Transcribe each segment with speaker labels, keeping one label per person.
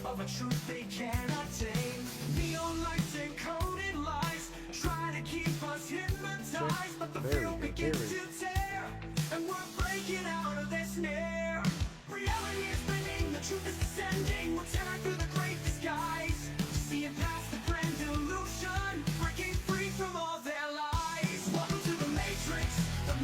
Speaker 1: of a truth they cannot tame. Neon lights and coded lies try to keep us hypnotized, but the veil begins to tear, and we're breaking out of their snare. Reality is bending, the truth is descending. We're tearing through the great disguise, seeing past the grand illusion, breaking free from all their lies. Welcome to the matrix of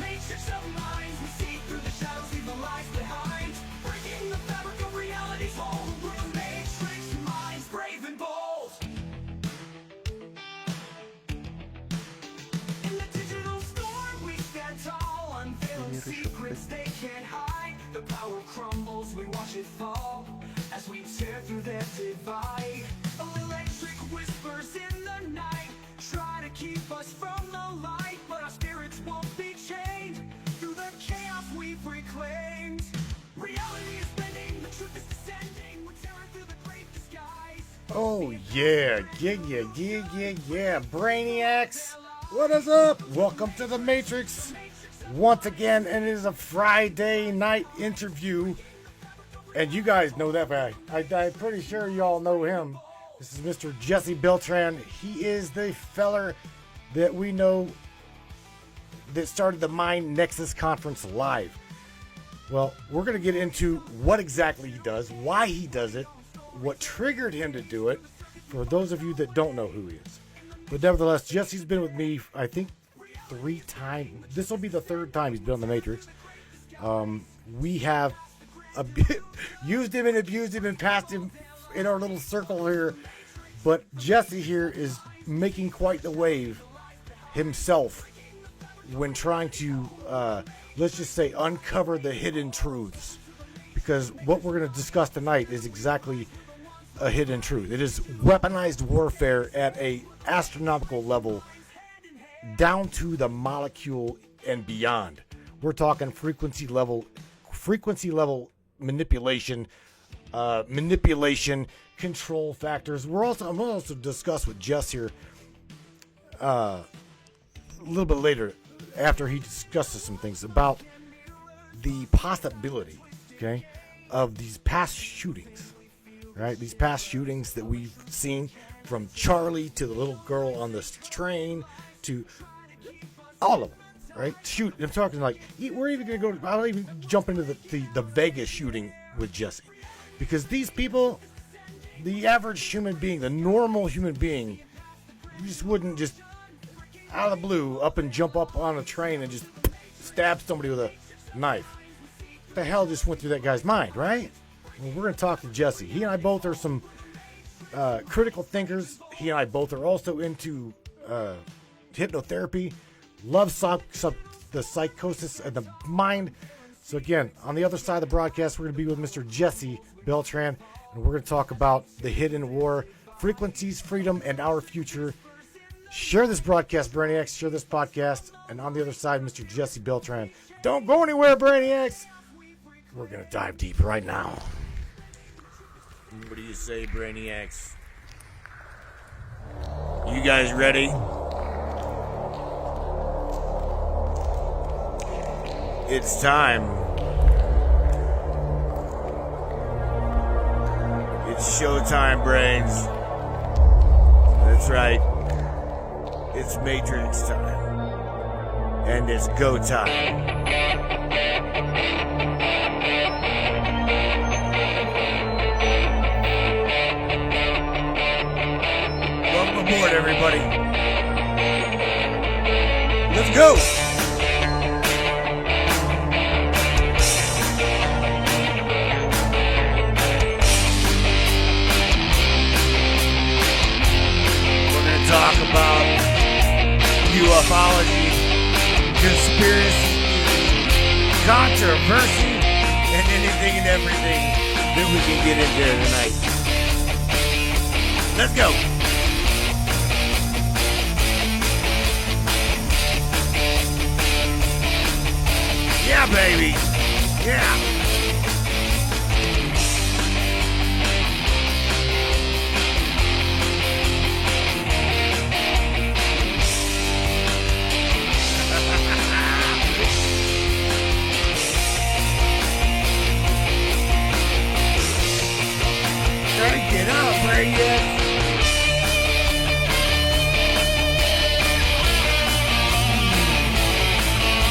Speaker 1: minds. We see through the shadows, leave the lies behind, breaking the fabric of reality's hold. We're the matrix minds, brave and bold. In the digital storm we stand tall, unveiling secrets they can't hide. The power crumbles, we watch it fall, as we tear through their divide. Electric whispers in the night try to keep us from the light, but our spirits won't be chained through the chaos we've reclaimed. Reality is bending, the truth is descending. We're tearing through the great disguise.
Speaker 2: Oh yeah, yeah. Brainiacs, what is up? Welcome to the Matrix once again, and it is a Friday night interview. And you guys know that guy. I'm pretty sure y'all know him. This is Mr. Jesse Beltran. He is the feller that we know that started the Mind Nexus conference live. Well, we're going to get into what exactly he does, why he does it, what triggered him to do it, for those of you that don't know who he is. But nevertheless, Jesse's been with me, I think, 3 times. This will be the 3rd time he's been on the Matrix. We have a bit used him and abused him and passed him in our little circle here, but Jesse here is making quite the wave himself when trying to let's just say uncover the hidden truths, because what we're going to discuss tonight is exactly a hidden truth. It is weaponized warfare at a astronomical level, down to the molecule and beyond. We're talking frequency level manipulation, control factors. I'm also discuss with Jess here a little bit later, after he discusses some things about the possibility, okay, of these past shootings, right? These past shootings that we've seen, from Charlie to the little girl on this train to all of them. Right? Shoot, I'm talking like, we're even going to go, I'll even jump into the Vegas shooting with Jesse. Because these people, the average human being, the normal human being, you just wouldn't just, out of the blue, up and jump up on a train and just stab somebody with a knife. What the hell just went through that guy's mind, right? Well, we're going to talk to Jesse. He and I both are some critical thinkers. He and I both are also into hypnotherapy. Love the psychosis and the mind. So again, on the other side of the broadcast, we're going to be with Mr. Jesse Beltran, and we're going to talk about the hidden war, frequencies, freedom, and our future. Share this broadcast, Brainiacs. Share this podcast. And on the other side, Mr. Jesse Beltran. Don't go anywhere, Brainiacs. We're going to dive deep right now.
Speaker 3: What do you say, Brainiacs? You guys ready? It's time. It's showtime, brains. That's right. It's Matrix time. And it's go time. Welcome aboard, everybody. Let's go! Talk about ufology, conspiracy, controversy, and anything and everything that we can get into tonight. Let's go. Yeah, baby. Yeah.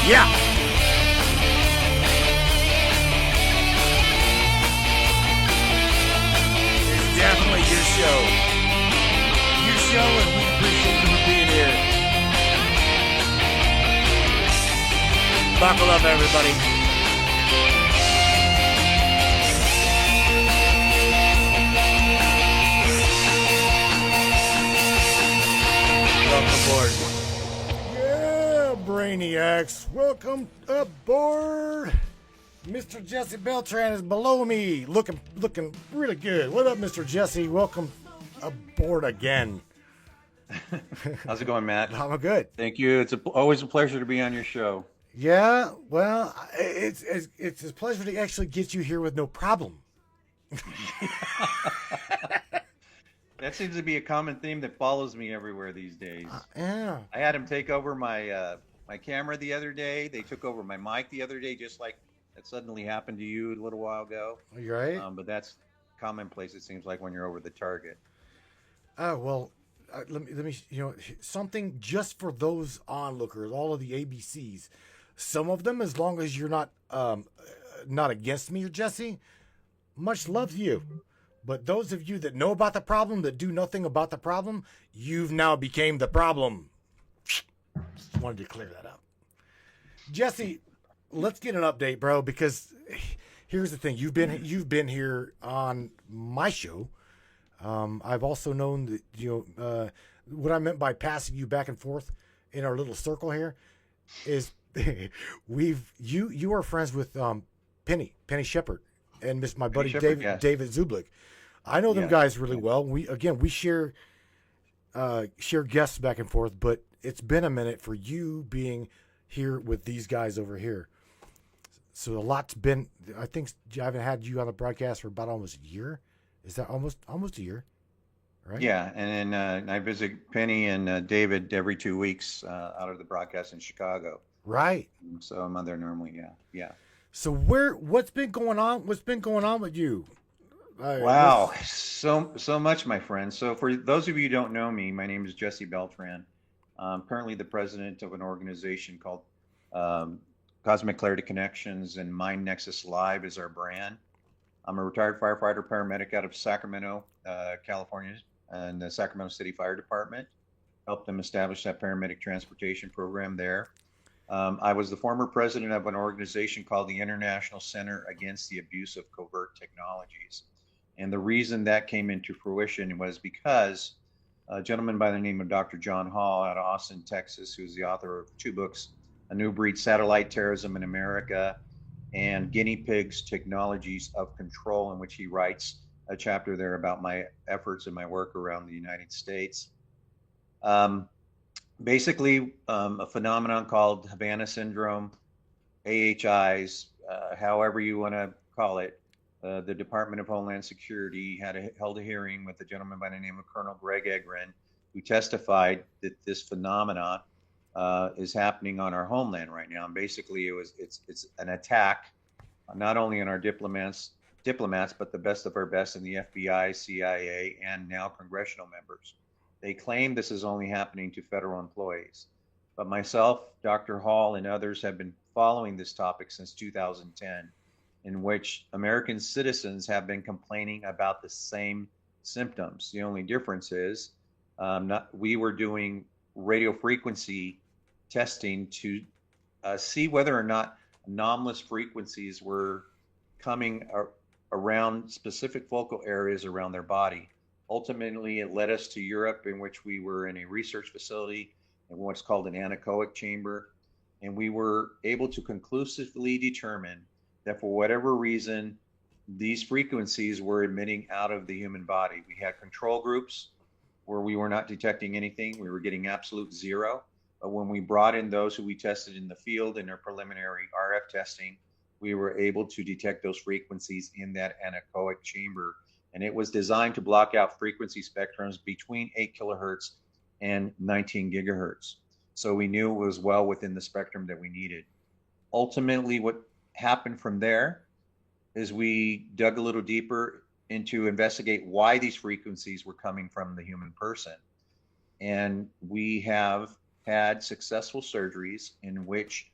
Speaker 2: Yeah.
Speaker 3: It's definitely your show. Your show, and we appreciate you for being here. Buckle up, everybody. Welcome aboard.
Speaker 2: Yeah, Brainiacs. Welcome aboard. Mr. Jesse Beltran is below me, looking really good. What up, Mr. Jesse? Welcome aboard again.
Speaker 4: How's it going, Matt?
Speaker 2: I'm good.
Speaker 4: Thank you. It's always a pleasure to be on your show.
Speaker 2: Yeah, well, it's a pleasure to actually get you here with no problem.
Speaker 4: That seems to be a common theme that follows me everywhere these days.
Speaker 2: Yeah.
Speaker 4: I had him take over my my camera the other day. They took over my mic the other day, just like that suddenly happened to you a little while ago.
Speaker 2: Are you right?
Speaker 4: But that's commonplace, it seems like, when you're over the target.
Speaker 2: Oh, well, let me, something just for those onlookers, all of the ABCs. Some of them, as long as you're not against me or Jesse, much love to you. But those of you that know about the problem, that do nothing about the problem, you've now became the problem. Just wanted to clear that up. Jesse, let's get an update, bro, because here's the thing. You've been here on my show. I've also known that, what I meant by passing you back and forth in our little circle here is you are friends with Penny Shepard and my buddy
Speaker 4: Shepard, yes.
Speaker 2: David Zublik. I know them guys really well. We share guests back and forth, but it's been a minute for you being here with these guys over here. So a lot's been. I think I haven't had you on the broadcast for about almost a year. Is that almost a year? Right?
Speaker 4: Yeah, and then I visit Penny and David every 2 weeks out of the broadcast in Chicago.
Speaker 2: Right.
Speaker 4: So I'm on there normally. Yeah.
Speaker 2: So what's been going on? What's been going on with you?
Speaker 4: Wow, so much, my friend. So for those of you who don't know me, my name is Jesse Beltran. I'm currently the president of an organization called Cosmic Clarity Connections, and Mind Nexus Live is our brand. I'm a retired firefighter paramedic out of Sacramento, California, and the Sacramento City Fire Department. Helped them establish that paramedic transportation program there. I was the former president of an organization called the International Center Against the Abuse of Covert Technologies. And the reason that came into fruition was because a gentleman by the name of Dr. John Hall out of Austin, Texas, who's the author of 2 books, A New Breed: Satellite Terrorism in America and Guinea Pigs: Technologies of Control, in which he writes a chapter there about my efforts and my work around the United States. Basically, a phenomenon called Havana Syndrome, AHIs, however you want to call it. The Department of Homeland Security held a hearing with a gentleman by the name of Colonel Greg Egren, who testified that this phenomenon is happening on our homeland right now. And basically, it's an attack not only on our diplomats, but the best of our best in the FBI, CIA, and now congressional members. They claim this is only happening to federal employees. But myself, Dr. Hall, and others have been following this topic since 2010, in which American citizens have been complaining about the same symptoms. The only difference is we were doing radio frequency testing to see whether or not anomalous frequencies were coming around specific focal areas around their body. Ultimately, it led us to Europe, in which we were in a research facility in what's called an anechoic chamber. And we were able to conclusively determine that for whatever reason, these frequencies were emitting out of the human body. We had control groups where we were not detecting anything. We were getting absolute zero. But when we brought in those who we tested in the field in their preliminary RF testing, we were able to detect those frequencies in that anechoic chamber. And it was designed to block out frequency spectrums between 8 kilohertz and 19 gigahertz. So we knew it was well within the spectrum that we needed. Ultimately, what happened from there is we dug a little deeper into investigate why these frequencies were coming from the human person. And we have had successful surgeries in which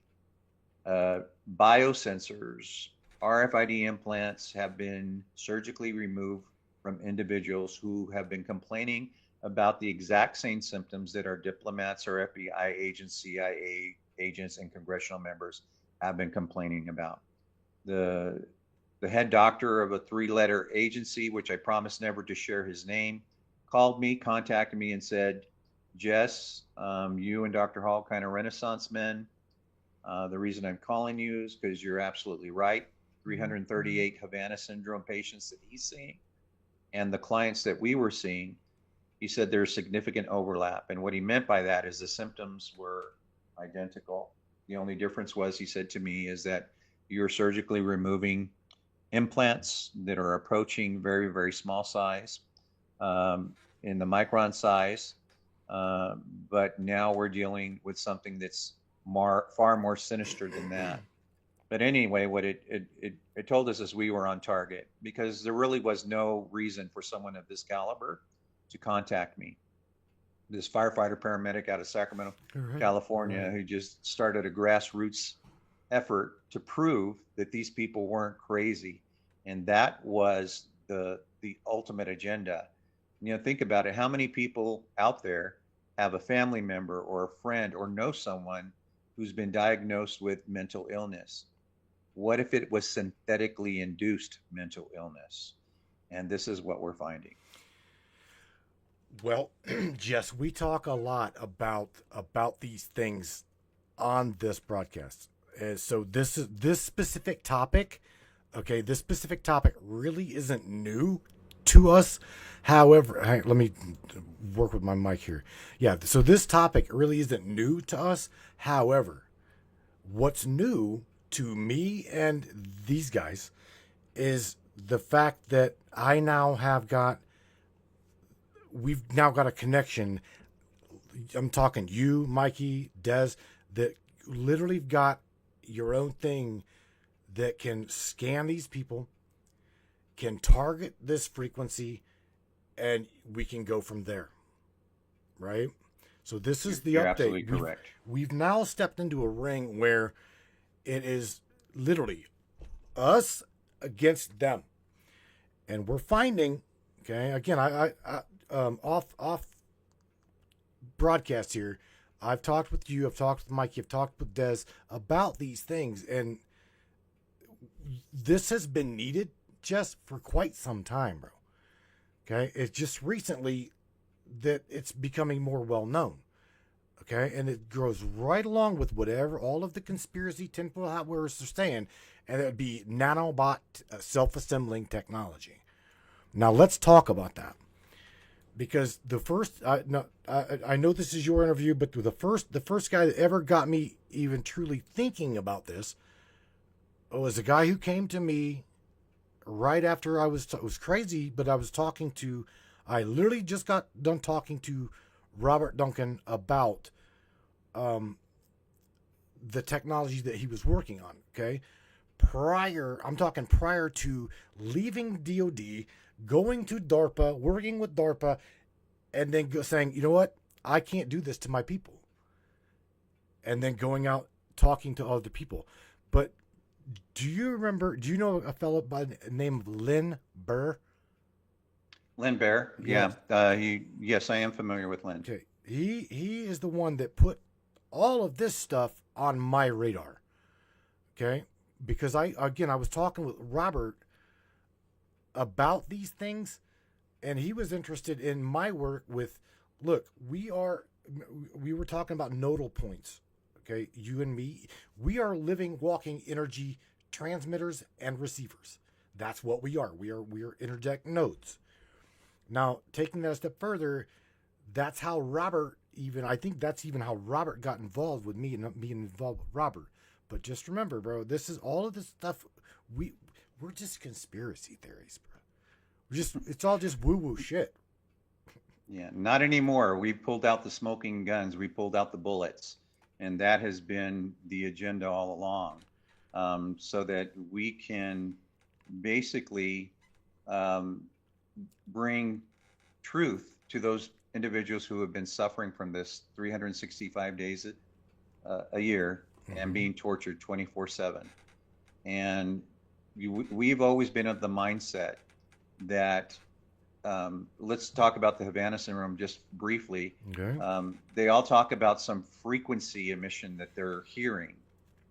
Speaker 4: Biosensors, RFID implants have been surgically removed from individuals who have been complaining about the exact same symptoms that our diplomats or FBI agents, CIA agents, and congressional members have been complaining about. The the head doctor of a three-letter agency, which I promised never to share his name, called me, contacted me, and said, Jess, you and Dr. Hall kind of Renaissance men. The reason I'm calling you is because you're absolutely right. 338 Havana Syndrome patients that he's seeing and the clients that we were seeing, he said there's significant overlap. And what he meant by that is the symptoms were identical. The only difference was, he said to me, is that you're surgically removing implants that are approaching very, very small size, in the micron size. But now we're dealing with something that's far more sinister than that. But anyway, what it told us is we were on target, because there really was no reason for someone of this caliber to contact me. This firefighter paramedic out of Sacramento, California, who just started a grassroots effort to prove that these people weren't crazy. And that was the ultimate agenda. You know, think about it. How many people out there have a family member or a friend or know someone who's been diagnosed with mental illness? What if it was synthetically induced mental illness? And this is what we're finding.
Speaker 2: Well, Jess, we talk a lot about these things on this broadcast. So this specific topic, okay, this specific topic really isn't new to us. However, let me work with my mic here. Yeah, so this topic really isn't new to us. However, what's new to me and these guys is the fact that we've now got a connection. I'm talking you, Mikey, Des, that literally got your own thing that can scan these people, can target this frequency, and we can go from there. Right? So this is the
Speaker 4: You're
Speaker 2: update.
Speaker 4: absolutely correct.
Speaker 2: We've now stepped into a ring where it is literally us against them. And we're finding, okay, again, I off broadcast here, I've talked with you, I've talked with Mikey, I've talked with Des about these things, and this has been needed just for quite some time, bro. Okay, it's just recently that it's becoming more well known. Okay, and it goes right along with whatever all of the conspiracy tinfoil hat wearers are saying, and it would be nanobot self-assembling technology. Now let's talk about that, because the first I know this is your interview, but the first guy that ever got me even truly thinking about this was a guy who came to me right after it was crazy, but I literally just got done talking to Robert Duncan about the technology that he was working on. Okay, I'm talking prior to leaving DoD, going to DARPA, working with DARPA, and then saying, you know what, I can't do this to my people, and then going out talking to other people. But do you know a fellow by the name of Lynn Burr?
Speaker 4: Lynn Bear, yeah. Yes, I am familiar with Lynn.
Speaker 2: Okay, he is the one that put all of this stuff on my radar. Okay, because I was talking with Robert about these things, and he was interested in my work with. Look, we were talking about nodal points. Okay, you and me, we are living, walking energy transmitters and receivers. That's what we are. We are interject nodes. Now, taking that a step further, that's how Robert I think that's even how Robert got involved with me and not being involved with Robert. But just remember, bro, this is all of this stuff. We're just conspiracy theories, bro. It's all just woo-woo shit.
Speaker 4: Yeah, not anymore. We pulled out the smoking guns. We pulled out the bullets. And that has been the agenda all along, so that we can basically bring truth to those individuals who have been suffering from this 365 days a year, and being tortured 24/7. And we've always been of the mindset that let's talk about the Havana Syndrome just briefly.
Speaker 2: Okay.
Speaker 4: They all talk about some frequency emission that they're hearing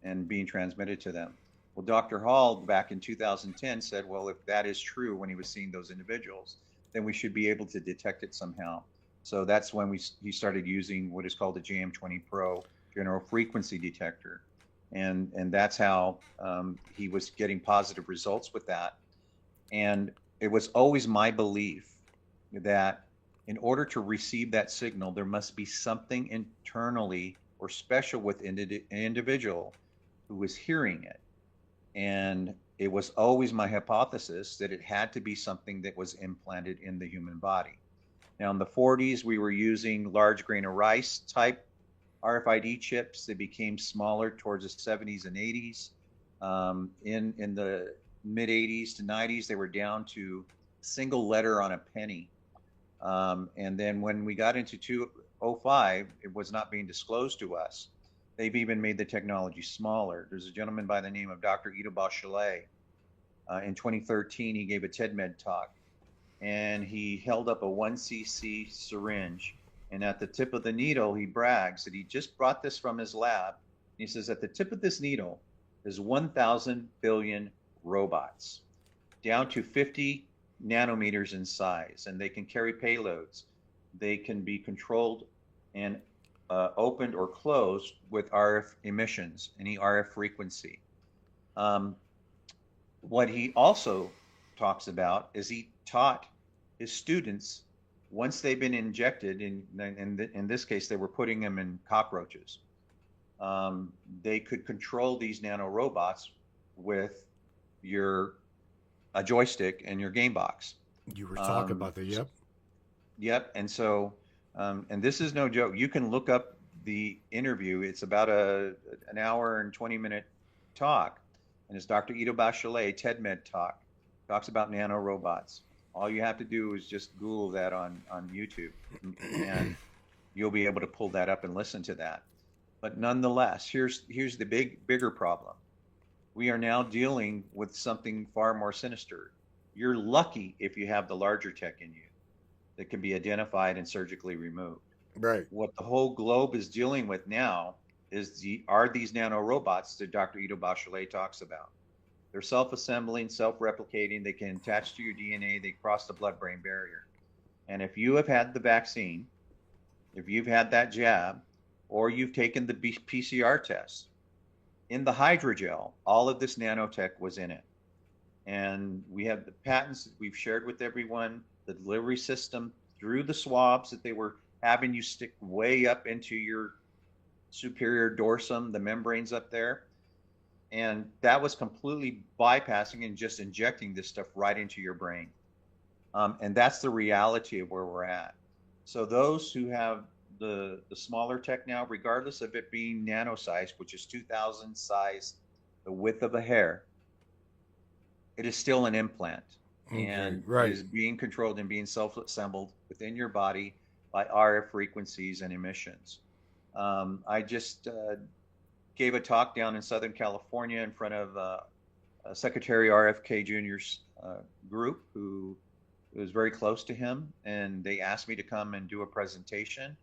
Speaker 4: and being transmitted to them. Well, Dr. Hall back in 2010 said, well, if that is true when he was seeing those individuals, then we should be able to detect it somehow. So that's when he started using what is called the JM20 Pro general frequency detector. And that's how he was getting positive results with that. And it was always my belief that in order to receive that signal, there must be something internally or special with an individual who was hearing it. And it was always my hypothesis that it had to be something that was implanted in the human body. Now, in the 40s, we were using large grain of rice type RFID chips. They became smaller towards the 70s and 80s. In the mid 80s to 90s, they were down to single letter on a penny. And then when we got into 2005, it was not being disclosed to us. They've even made the technology smaller. There's a gentleman by the name of Dr. Ido Bachelet. In 2013, he gave a TEDMed talk, and he held up a 1cc syringe. And at the tip of the needle, he brags that he just brought this from his lab. He says, at the tip of this needle is 1,000 billion robots, down to 50 nanometers in size, and they can carry payloads. They can be controlled and opened or closed with RF emissions, any RF frequency. What he also talks about is he taught his students, once they've been injected, in this case, they were putting them in cockroaches. They could control these nanorobots with a joystick and your game box.
Speaker 2: You were talking about that, yep.
Speaker 4: Yep, and so, and this is no joke. You can look up the interview. It's about an hour and 20-minute talk, and it's Dr. Ido Bachelet, TEDMed talk, talks about nanorobots. All you have to do is just Google that on YouTube, and you'll be able to pull that up and listen to that. But nonetheless, here's the bigger problem. We are now dealing with something far more sinister. You're lucky if you have the larger tech in you that can be identified and surgically removed.
Speaker 2: Right.
Speaker 4: What the whole globe is dealing with now are these nanorobots that Dr. Ido Bachelet talks about. They're self-assembling, self-replicating. They can attach to your DNA. They cross the blood-brain barrier. And if you have had the vaccine, if you've had that jab, or you've taken the PCR test, in the hydrogel, all of this nanotech was in it. And we have the patents that we've shared with everyone, the delivery system through the swabs that they were having you stick way up into your superior dorsum, the membranes up there. And that was completely bypassing and just injecting this stuff right into your brain. And that's the reality of where we're at. So those who have the smaller tech now, regardless of it being nano size, which is 2,000 size, the width of a hair, it is still an implant.
Speaker 2: Okay,
Speaker 4: and
Speaker 2: right.
Speaker 4: It is being controlled and being self-assembled within your body by RF frequencies and emissions. I just gave a talk down in Southern California in front of Secretary RFK Jr.'s group, who was very close to him, and they asked me to come and do a presentation.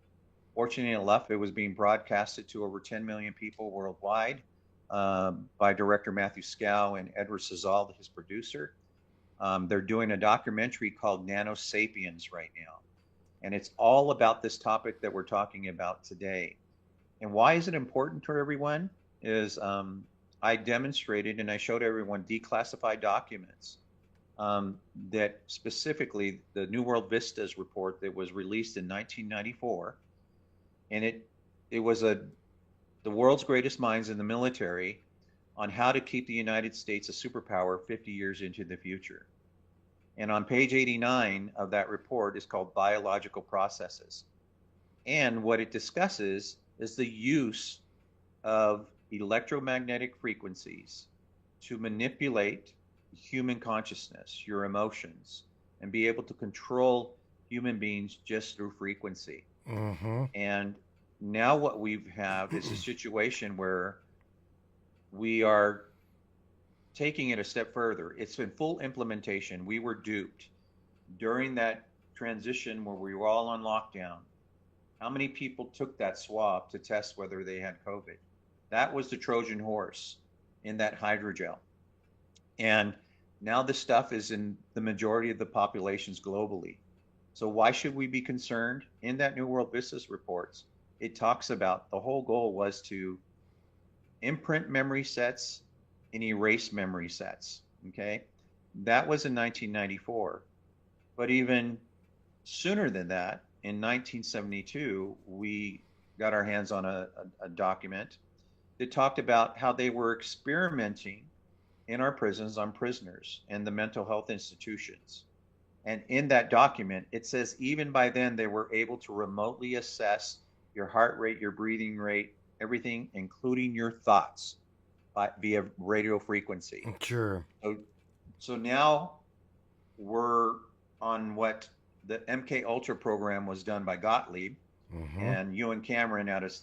Speaker 4: Fortunately enough, it was being broadcasted to over 10 million people worldwide by director Matthew Scow and Edward Szal, his producer. They're doing a documentary called Nano Sapiens right now. And it's all about this topic that we're talking about today. And why is it important to everyone is I demonstrated and I showed everyone declassified documents that specifically the New World Vistas report that was released in 1994. And it was the world's greatest minds in the military on how to keep the United States a superpower 50 years into the future. And on page 89 of that report is called Biological Processes. And what it discusses is the use of electromagnetic frequencies to manipulate human consciousness, your emotions, and be able to control human beings just through frequency.
Speaker 2: Mm-hmm.
Speaker 4: And now what we have is a situation where we are taking it a step further. It's in full implementation. We were duped during that transition where we were all on lockdown. How many people took that swab to test whether they had COVID? That was the Trojan horse in that hydrogel. And now this stuff is in the majority of the populations globally. So why should we be concerned? In that New World Business Reports, it talks about the whole goal was to imprint memory sets and erase memory sets. Okay. That was in 1994. But even sooner than that, in 1972, we got our hands on a document that talked about how they were experimenting in our prisons on prisoners and the mental health institutions. And in that document, it says even by then, they were able to remotely assess your heart rate, your breathing rate, everything, including your thoughts via radio frequency.
Speaker 2: Sure.
Speaker 4: So now we're on what the MK Ultra program was done by Gottlieb and Ewan Cameron out of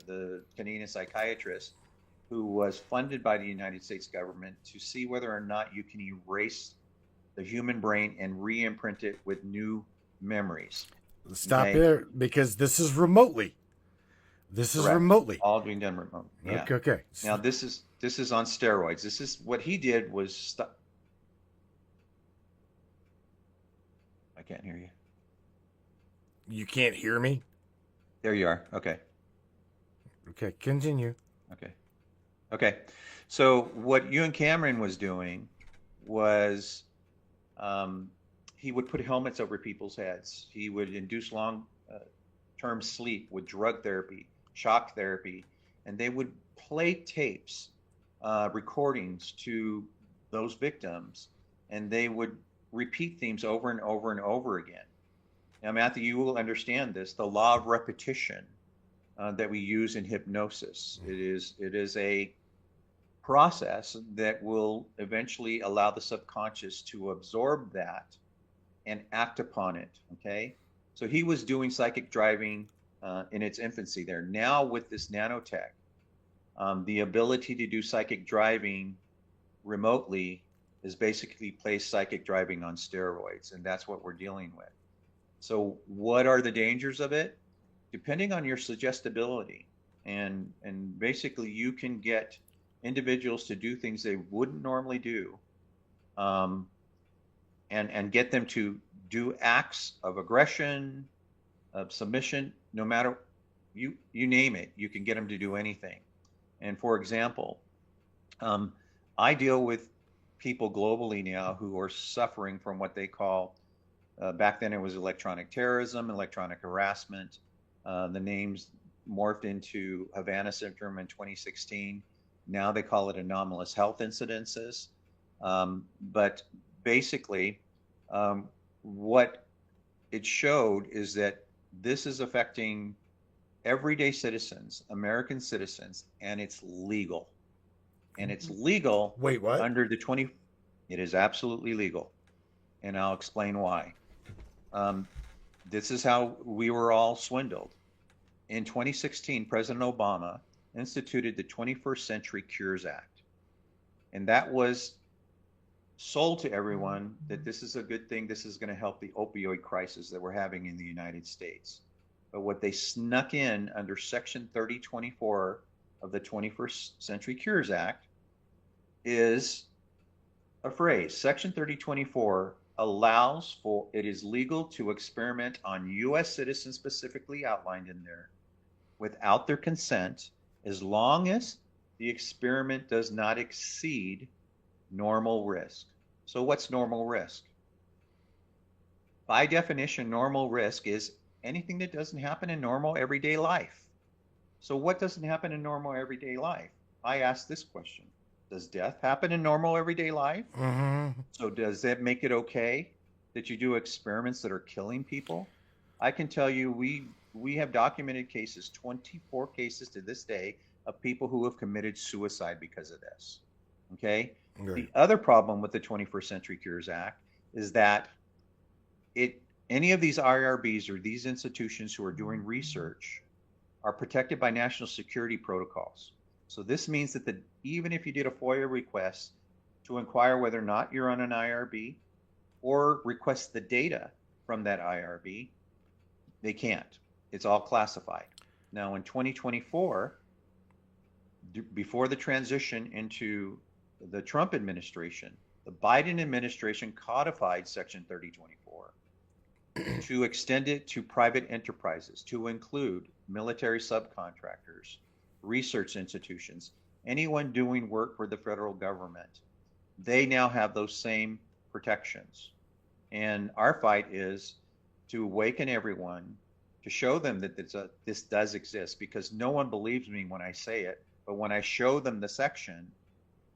Speaker 4: the Canadian psychiatrist, who was funded by the United States government to see whether or not you can erase the human brain and re-imprint it with new memories.
Speaker 2: Stop there, because this is remotely. This is
Speaker 4: Correct.
Speaker 2: remotely.
Speaker 4: All being done remotely. Yeah.
Speaker 2: Okay.
Speaker 4: Now this is on steroids. This is what he did was I can't hear you.
Speaker 2: You can't hear me?
Speaker 4: There you are. Okay.
Speaker 2: Okay, continue.
Speaker 4: Okay. So what Ewan Cameron was doing was he would put helmets over people's heads. He would induce long-term sleep with drug therapy, shock therapy, and they would play tapes, recordings to those victims, and they would repeat themes over and over and over again. Now, Matthew, you will understand this, the law of repetition that we use in hypnosis. It is a process that will eventually allow the subconscious to absorb that and act upon it, okay? So he was doing psychic driving in its infancy there. Now with this nanotech, the ability to do psychic driving remotely is basically place psychic driving on steroids, and that's what we're dealing with. So what are the dangers of it? Depending on your suggestibility, and basically you can get individuals to do things they wouldn't normally do, and get them to do acts of aggression, of submission, no matter you name it, you can get them to do anything. And for example, I deal with people globally now who are suffering from what they call, back then it was electronic terrorism, electronic harassment. The names morphed into Havana Syndrome in 2016. Now they call it anomalous health incidences. But basically, what it showed is that this is affecting everyday citizens, American citizens, and it's legal. And it's legal.
Speaker 2: Wait, what?
Speaker 4: Under the 20. It is absolutely legal. And I'll explain why. This is how we were all swindled. In 2016, President Obama instituted the 21st Century Cures Act. And that was sold to everyone that this is a good thing. This is going to help the opioid crisis that we're having in the United States. But what they snuck in under Section 3024 of the 21st Century Cures Act is a phrase. Section 3024 allows for, it is legal to experiment on U.S. citizens specifically outlined in there without their consent, as long as the experiment does not exceed normal risk. So what's normal risk? By definition, normal risk is anything that doesn't happen in normal everyday life. So what doesn't happen in normal everyday life? I ask this question. Does death happen in normal everyday life? So does that make it okay that you do experiments that are killing people? I can tell you we have documented cases, 24 cases to this day, of people who have committed suicide because of this. Okay? The other problem with the 21st Century Cures Act is that any of these IRBs or these institutions who are doing research are protected by national security protocols. So this means that even if you did a FOIA request to inquire whether or not you're on an IRB or request the data from that IRB, they can't. It's all classified. Now in 2024, before the transition into the Trump administration, the Biden administration codified Section 3024 to extend it to private enterprises, to include military subcontractors, research institutions, anyone doing work for the federal government. They now have those same protections. And our fight is to awaken everyone, to show them that this does exist, because no one believes me when I say it, but when I show them the section,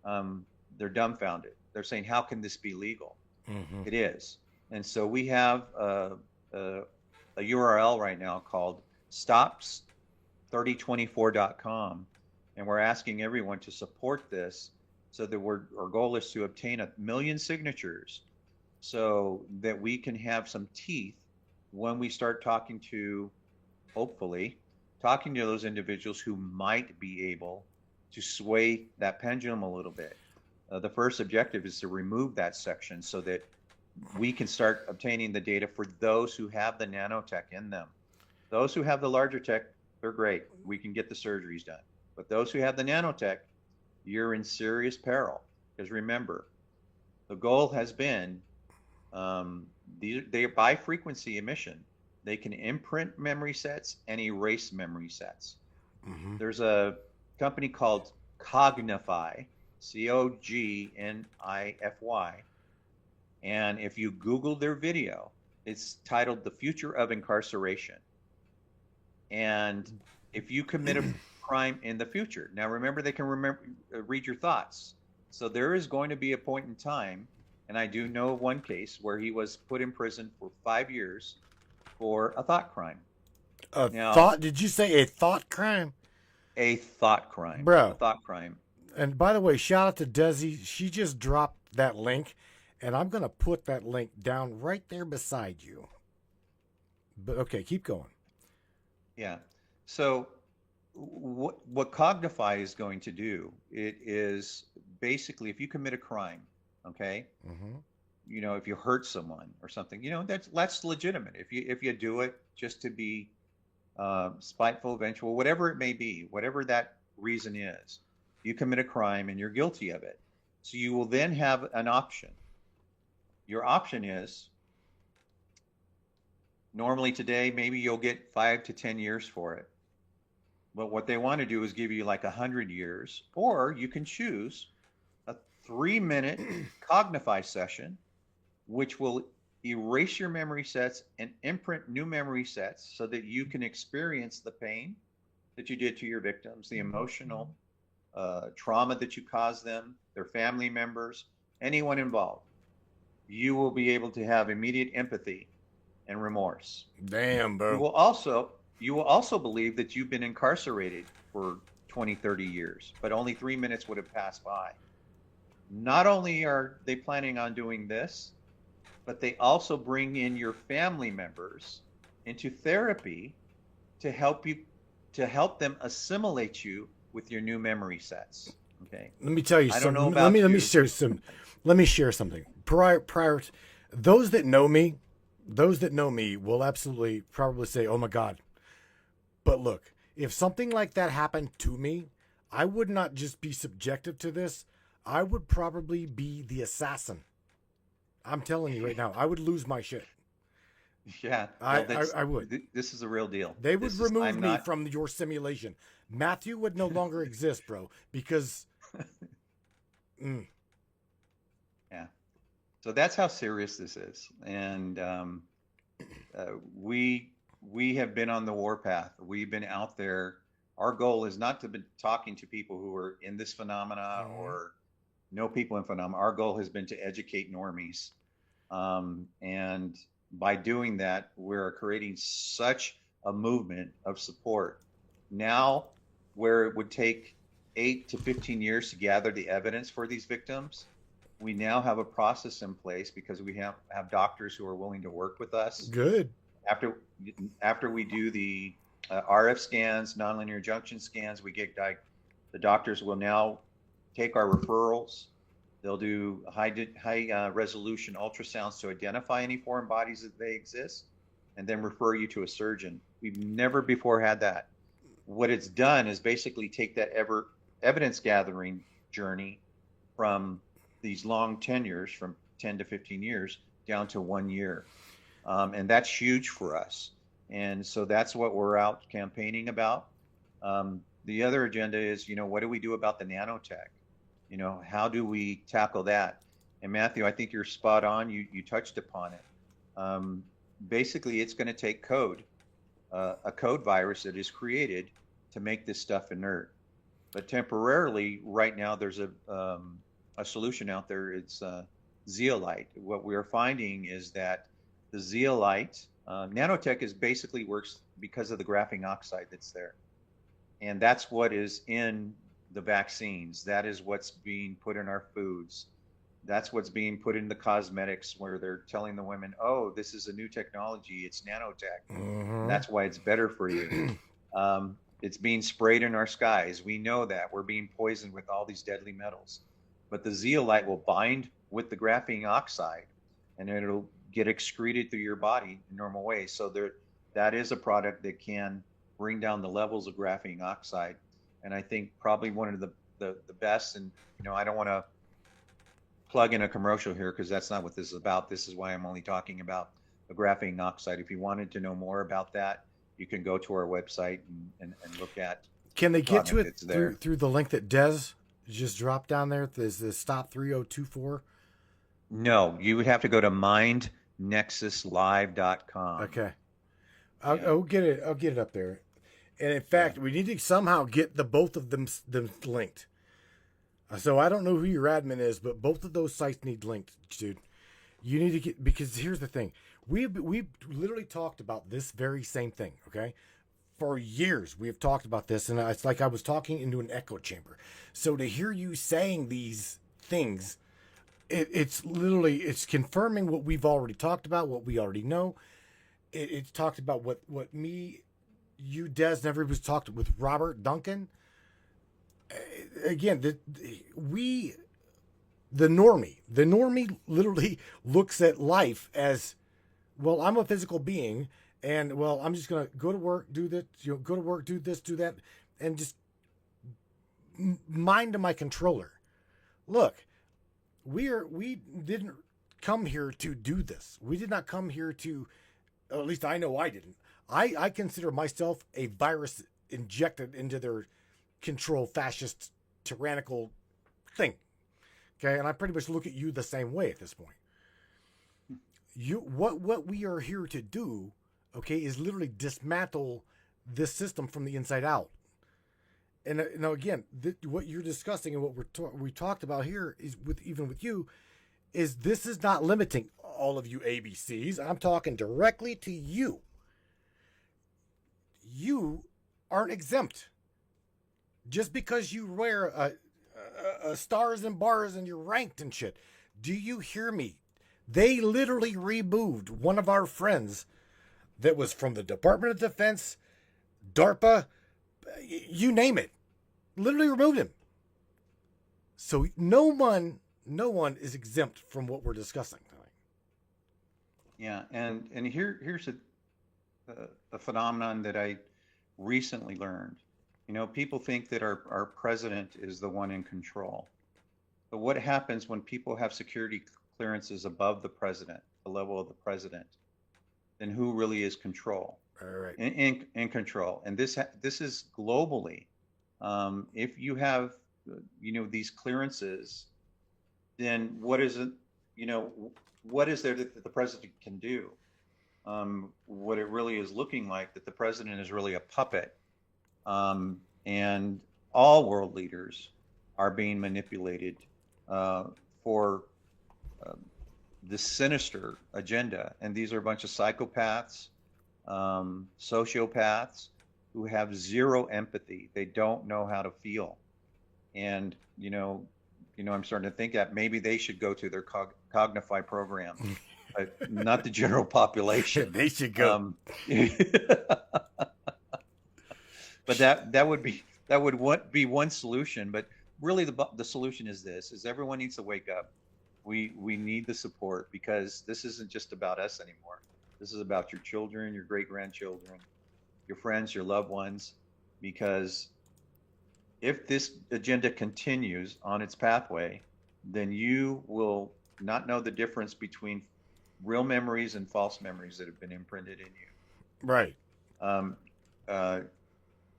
Speaker 4: they're dumbfounded. They're saying, how can this be legal? Mm-hmm. It is. And so we have a URL right now called stops3024.com, and we're asking everyone to support this, so that our goal is to obtain 1 million signatures so that we can have some teeth when we start talking to those individuals who might be able to sway that pendulum a little bit. The first objective is to remove that section so that we can start obtaining the data for those who have the nanotech in them. Those who have the larger tech, they're great. We can get the surgeries done. But those who have the nanotech, you're in serious peril. Because remember, the goal has been, they're by frequency emission. They can imprint memory sets and erase memory sets. Mm-hmm. There's a company called Cognify, Cognify. And if you Google their video, it's titled The Future of Incarceration. And if you commit a crime in the future, now remember, they can read your thoughts. So there is going to be a point in time, and I do know of one case where he was put in prison for 5 years for a thought crime.
Speaker 2: Did you say a thought crime?
Speaker 4: A thought crime.
Speaker 2: Bro.
Speaker 4: A thought crime.
Speaker 2: And by the way, shout out to Desi. She just dropped that link, and I'm going to put that link down right there beside you. But okay, keep going.
Speaker 4: Yeah. So what Cognify is going to do, it is basically, if you commit a crime, okay, mm-hmm. If you hurt someone or something, that's legitimate. If you do it just to be spiteful, vengeful, whatever it may be, whatever that reason is, you commit a crime and you're guilty of it. So you will then have an option. Your option is, normally today, maybe you'll get 5 to 10 years for it. But what they want to do is give you like 100 years, or you can choose a 3-minute Cognify session, which will erase your memory sets and imprint new memory sets so that you can experience the pain that you did to your victims, the emotional trauma that you caused them, their family members, anyone involved. You will be able to have immediate empathy and remorse.
Speaker 2: Damn, bro.
Speaker 4: You will also believe that you've been incarcerated for 20, 30 years, but only 3 minutes would have passed by. Not only are they planning on doing this, but they also bring in your family members into therapy to help them assimilate you with your new memory sets. Okay.
Speaker 2: Let me tell you something. Let me share something. Prior to those that know me will absolutely probably say, "Oh my God." But look, if something like that happened to me, I would not just be subjective to this. I would probably be the assassin. I'm telling you right now, I would lose my shit.
Speaker 4: Yeah,
Speaker 2: I would.
Speaker 4: This is a real deal.
Speaker 2: They would remove me from your simulation. Matthew would no longer exist, bro, because.
Speaker 4: Yeah. So that's how serious this is, and we have been on the warpath. We've been out there. Our goal is not to be talking to people who are in this phenomena or know people in phenomena. Our goal has been to educate normies, and by doing that, we're creating such a movement of support. Now, where it would take 8 to 15 years to gather the evidence for these victims, we now have a process in place because we have doctors who are willing to work with us.
Speaker 2: Good.
Speaker 4: After we do the RF scans, nonlinear junction scans, we get The doctors will now take our referrals. They'll do high resolution ultrasounds to identify any foreign bodies that they exist, and then refer you to a surgeon. We've never before had that. What it's done is basically take that evidence gathering journey from these long tenures, from 10 to 15 years, down to 1 year. And that's huge for us. And so that's what we're out campaigning about. The other agenda is, what do we do about the nanotech? How do we tackle that? And Matthew, I think you're spot on. You touched upon it. Basically, it's going to take code, a code virus that is created to make this stuff inert. But temporarily, right now, there's a solution out there. It's zeolite. What we're finding is that the zeolite, nanotech basically works because of the graphene oxide that's there. And that's what is in the vaccines. That is what's being put in our foods. That's what's being put in the cosmetics, where they're telling the women, oh, this is a new technology. It's nanotech. And that's why it's better for you. It's being sprayed in our skies. We know that. We're being poisoned with all these deadly metals. But the zeolite will bind with the graphene oxide, and it'll get excreted through your body in normal way. So that is a product that can bring down the levels of graphene oxide. And I think probably one of the best, and I don't want to plug in a commercial here because that's not what this is about. This is why I'm only talking about the graphene oxide. If you wanted to know more about that, you can go to our website and look at.
Speaker 2: Can they get to it through the link that Des just dropped down there? There's the stop 3024.
Speaker 4: No, you would have to go to mindnexuslive.com.
Speaker 2: Okay. I'll get it. I'll get it up there. And in fact, we need to somehow get both of them linked. So I don't know who your admin is, but both of those sites need linked, dude. You need to get, because here's the thing. We've literally talked about this very same thing, okay? For years, we have talked about this, and it's like I was talking into an echo chamber. So to hear you saying these things, it's literally, it's confirming what we've already talked about, what we already know. It's talked about what me, you, Des, and everybody was talking with Robert Duncan. Again, the normie literally looks at life as, well, I'm a physical being, and well, I'm just gonna go to work, do this, go to work, do this, do that, and just mind to my controller. Look, we didn't come here to do this. We did not come here to, at least I know I didn't. I consider myself a virus injected into their control, fascist, tyrannical thing. Okay, and I pretty much look at you the same way at this point. What we are here to do, okay, is literally dismantle this system from the inside out. And now again, what you're discussing and what we talked about here is even with you, is this is not limiting all of you ABCs. I'm talking directly to you. You aren't exempt. Just because you wear a stars and bars and you're ranked and shit. Do you hear me? They literally removed one of our friends that was from the Department of Defense, DARPA, you name it. Literally removed him. So no one is exempt from what we're discussing tonight.
Speaker 4: Yeah, and here's a phenomenon that I recently learned. People think that our president is the one in control. But what happens when people have security clearances above the president, the level of the president? Then who really is control?
Speaker 2: All right.
Speaker 4: In control. And this is globally. If you have, these clearances, then what is it? What is there that the president can do? What it really is looking like, that the president is really a puppet. And all world leaders are being manipulated for this sinister agenda. And these are a bunch of psychopaths, sociopaths who have zero empathy. They don't know how to feel. And, I'm starting to think that maybe they should go to their Cognify program, but not the general population.
Speaker 2: They should go.
Speaker 4: But that would be be one solution, but really the solution is this: is everyone needs to wake up. We need the support, because this isn't just about us anymore. This is about your children, your great grandchildren, your friends, your loved ones, because if this agenda continues on its pathway, then you will not know the difference between real memories and false memories that have been imprinted in you.
Speaker 2: Right.
Speaker 4: Um, uh,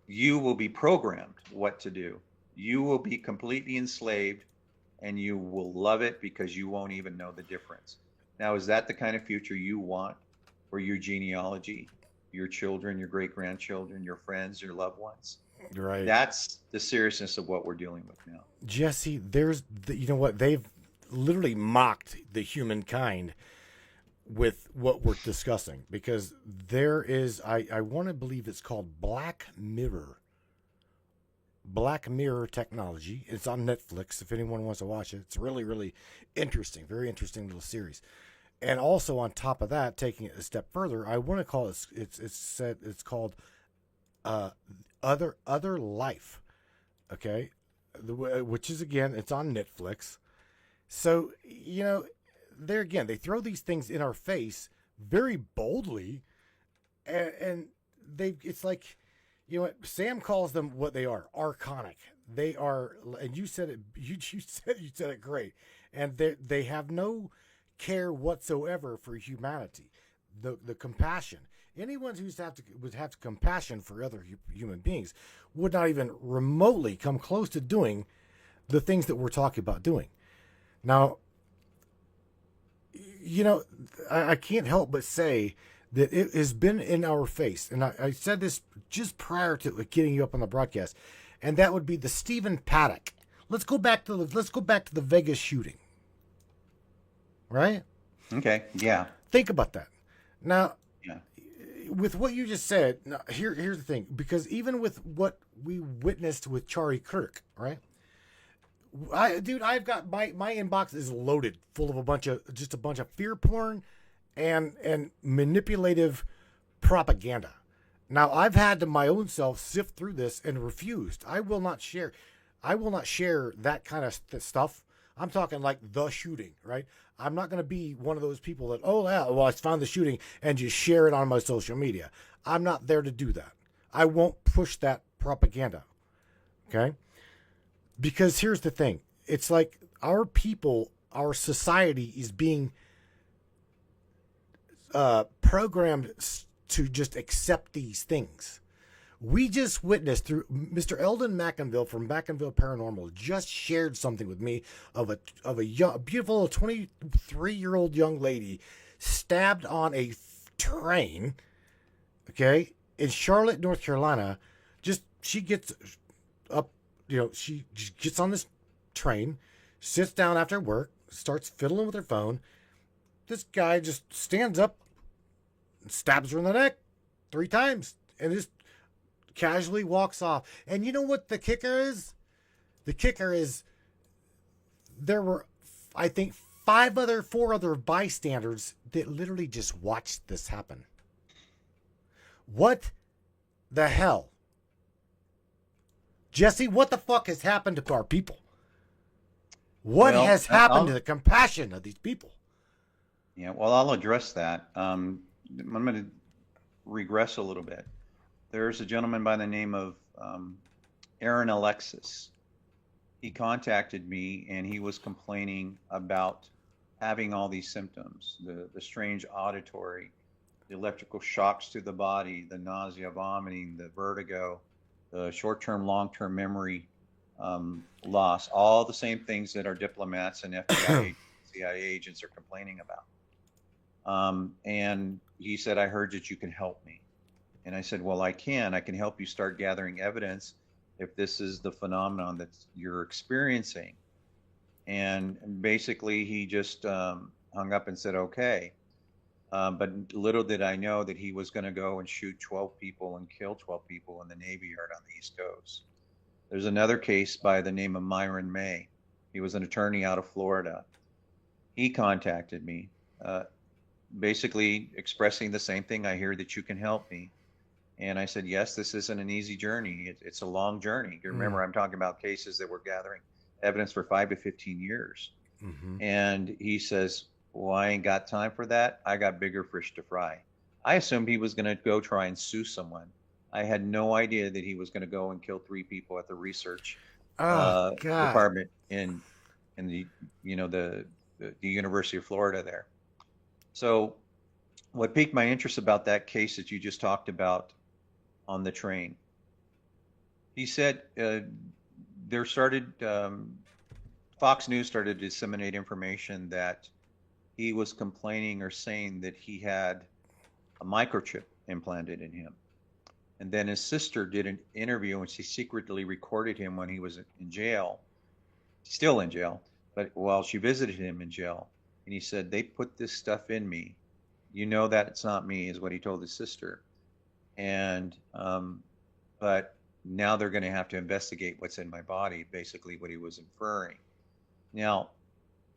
Speaker 4: you will be programmed what to do. You will be completely enslaved, and you will love it because you won't even know the difference. Now, is that the kind of future you want for your genealogy, your children, your great grandchildren, your friends, your loved ones?
Speaker 2: Right.
Speaker 4: That's the seriousness of what we're dealing with now.
Speaker 2: Jesse, you know what? They've literally mocked the humankind with what we're discussing, because there is, I want to believe it's called Black Mirror technology. It's on Netflix if anyone wants to watch it. It's really, really interesting. Very interesting little series. And also on top of that, taking it a step further, I want to call it, it's called Other Life. Okay? Which is, again, it's on Netflix. So, you know, there again, they throw these things in our face very boldly, and it's like, you know what, Sam calls them what they are: archonic. They are, and you said it, you said it great, and they have no care whatsoever for humanity, the compassion. Anyone would have compassion for other human beings would not even remotely come close to doing the things that we're talking about doing. Now, you know, I can't help but say that it has been in our face, and I said this just prior to getting you up on the broadcast, and that would be the Stephen Paddock. Let's go back to the Vegas shooting, right?
Speaker 4: Okay. Yeah.
Speaker 2: Think about that. Now,
Speaker 4: Yeah.
Speaker 2: with what you just said, now here's the thing, because even with what we witnessed with Charlie Kirk, right? I've got my inbox is loaded full of a bunch of fear porn and manipulative propaganda. Now, I've had to my own self sift through this and refused. I will not share that kind of stuff. I'm talking like the shooting, right? I'm not going to be one of those people that, oh, yeah, well, I found the shooting and just share it on my social media. I'm not there to do that. I won't push that propaganda. Okay? Because here's the thing. It's like our people, our society is being programmed to just accept these things. We just witnessed through Mr. Eldon McInville from McInville Paranormal just shared something with me of a beautiful 23-year-old young lady stabbed on a train, okay, in Charlotte, North Carolina. She gets up, you know, she gets on this train, sits down after work, starts fiddling with her phone. This guy just stands up and stabs her in the neck 3 times and just casually walks off. And you know what the kicker is? The kicker is there were, I think, 4 other bystanders that literally just watched this happen. What the hell? Jesse, what the fuck has happened to our people? What has happened to the compassion of these people?
Speaker 4: Yeah, well, I'll address that. I'm going to regress a little bit. There's a gentleman by the name of Aaron Alexis. He contacted me and he was complaining about having all these symptoms, the strange auditory, the electrical shocks to the body, the nausea, vomiting, the vertigo, the short-term, long-term memory loss, all the same things that our diplomats and FBI CIA agents are complaining about. And he said, I heard that you can help me. And I said, well, I can help you start gathering evidence if this is the phenomenon that you're experiencing. And basically he just hung up and said, okay. But little did I know that he was going to go and shoot 12 people and kill 12 people in the Navy Yard on the East Coast. There's another case by the name of Myron May. He was an attorney out of Florida. He contacted me, basically expressing the same thing. I hear that you can help me. And I said, yes, this isn't an easy journey. It's a long journey. You remember, I'm talking about cases that were gathering evidence for 5 to 15 years.
Speaker 2: Mm-hmm.
Speaker 4: And he says, well, I ain't got time for that. I got bigger fish to fry. I assumed he was going to go try and sue someone. I had no idea that he was going to go and kill 3 people at the research
Speaker 2: Oh, God.
Speaker 4: department in the, you know, the University of Florida there. So what piqued my interest about that case that you just talked about on the train, he said there started, Fox News started to disseminate information that he was complaining or saying that he had a microchip implanted in him. And then his sister did an interview and she secretly recorded him when he was in jail, still in jail, but while she visited him in jail. And he said, they put this stuff in me. You know that it's not me, is what he told his sister. And, but now they're going to have to investigate what's in my body, basically what he was inferring. Now,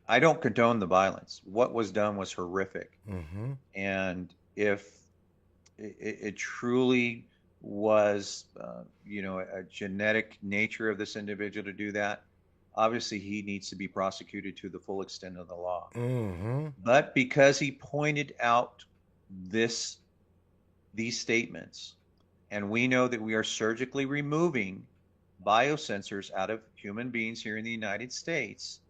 Speaker 4: I don't condone the violence. What was done was horrific.
Speaker 2: Mm-hmm.
Speaker 4: And if it truly was, you know, a genetic nature of this individual to do that, obviously he needs to be prosecuted to the full extent of the law.
Speaker 2: Mm-hmm.
Speaker 4: But because he pointed out these statements, and we know that we are surgically removing biosensors out of human beings here in the United States,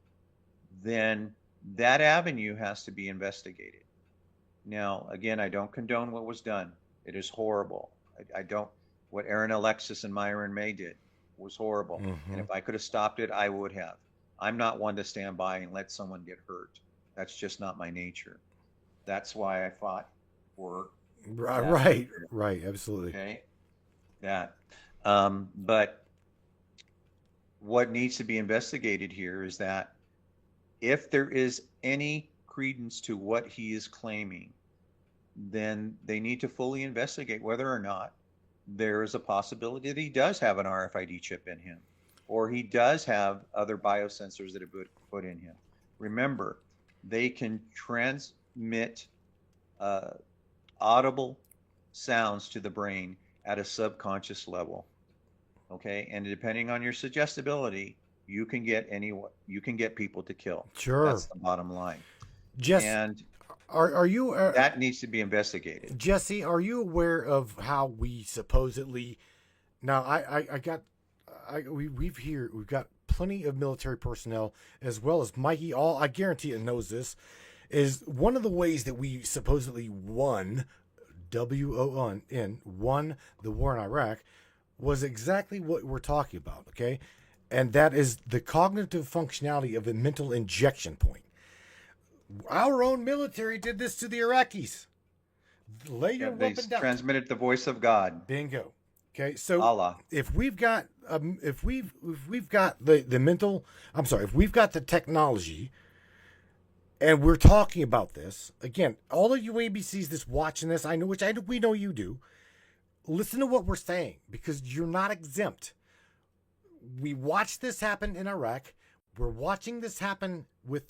Speaker 4: then that avenue has to be investigated. Now, again, I don't condone what was done. It is horrible. I don't, what Aaron Alexis and Myron May did was horrible.
Speaker 2: Mm-hmm.
Speaker 4: And if I could have stopped it, I would have. I'm not one to stand by and let someone get hurt. That's just not my nature. That's why I fought for
Speaker 2: Right, absolutely.
Speaker 4: Okay, that. But what needs to be investigated here is that if there is any credence to what he is claiming, then they need to fully investigate whether or not there is a possibility that he does have an RFID chip in him, or he does have other biosensors that have been put in him. Remember, they can transmit audible sounds to the brain at a subconscious level. Okay, and depending on your suggestibility, you can get people to kill.
Speaker 2: Sure,
Speaker 4: that's the bottom line.
Speaker 2: And are you
Speaker 4: that needs to be investigated.
Speaker 2: Jesse, are you aware of how we supposedly now we've got plenty of military personnel as well as Mikey, all I guarantee it knows this, is one of the ways that we supposedly won won the war in Iraq was exactly what we're talking about, okay? And that is the cognitive functionality of the mental injection point. Our own military did this to the Iraqis. Lay your weapon down.
Speaker 4: Transmitted the voice of God.
Speaker 2: Bingo. Okay, so
Speaker 4: Allah.
Speaker 2: If we've got if we've got the mental, I'm sorry, if we've got the technology, and we're talking about this again, all of you ABCs that's watching this, we know you do. Listen to what we're saying because you're not exempt. We watched this happen in Iraq. We're watching this happen with,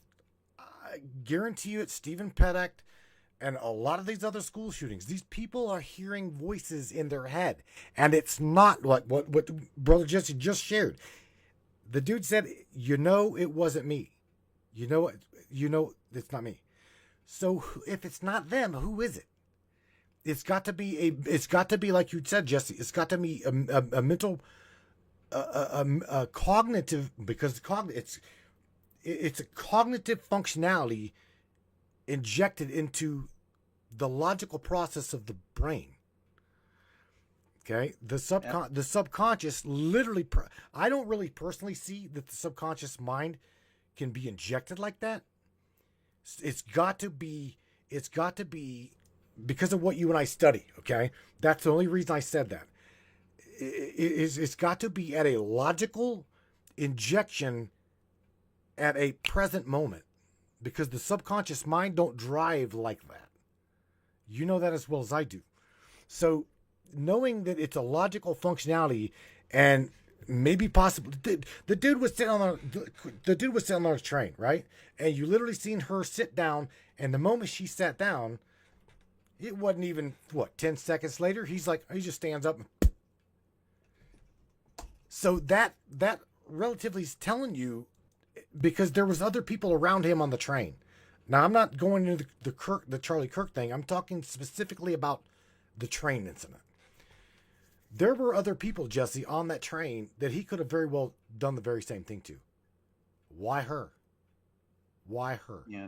Speaker 2: I guarantee you, it's Stephen Pettit and a lot of these other school shootings. These people are hearing voices in their head, and it's not like what Brother Jesse just shared. The dude said, it wasn't me. It's not me. So if it's not them, who is it? It's got to be like you said, Jesse. It's got to be a mental, a cognitive, because it's a cognitive functionality injected into the logical process of the brain. Okay, the subconscious literally. I don't really personally see that the subconscious mind can be injected like that. It's got to be because of what you and I study. Okay, that's the only reason I said that. It's got to be at a logical injection at a present moment, because the subconscious mind don't drive like that. You know that as well as I do. So knowing that it's a logical functionality, and maybe possibly the dude was sitting on a train, right? And you literally seen her sit down, and the moment she sat down, It wasn't even, 10 seconds later, he just stands up. So that relatively is telling you, because there was other people around him on the train. Now, I'm not going into the Charlie Kirk thing. I'm talking specifically about the train incident. There were other people, Jesse, on that train that he could have very well done the very same thing to. Why her? Why her?
Speaker 4: Yeah,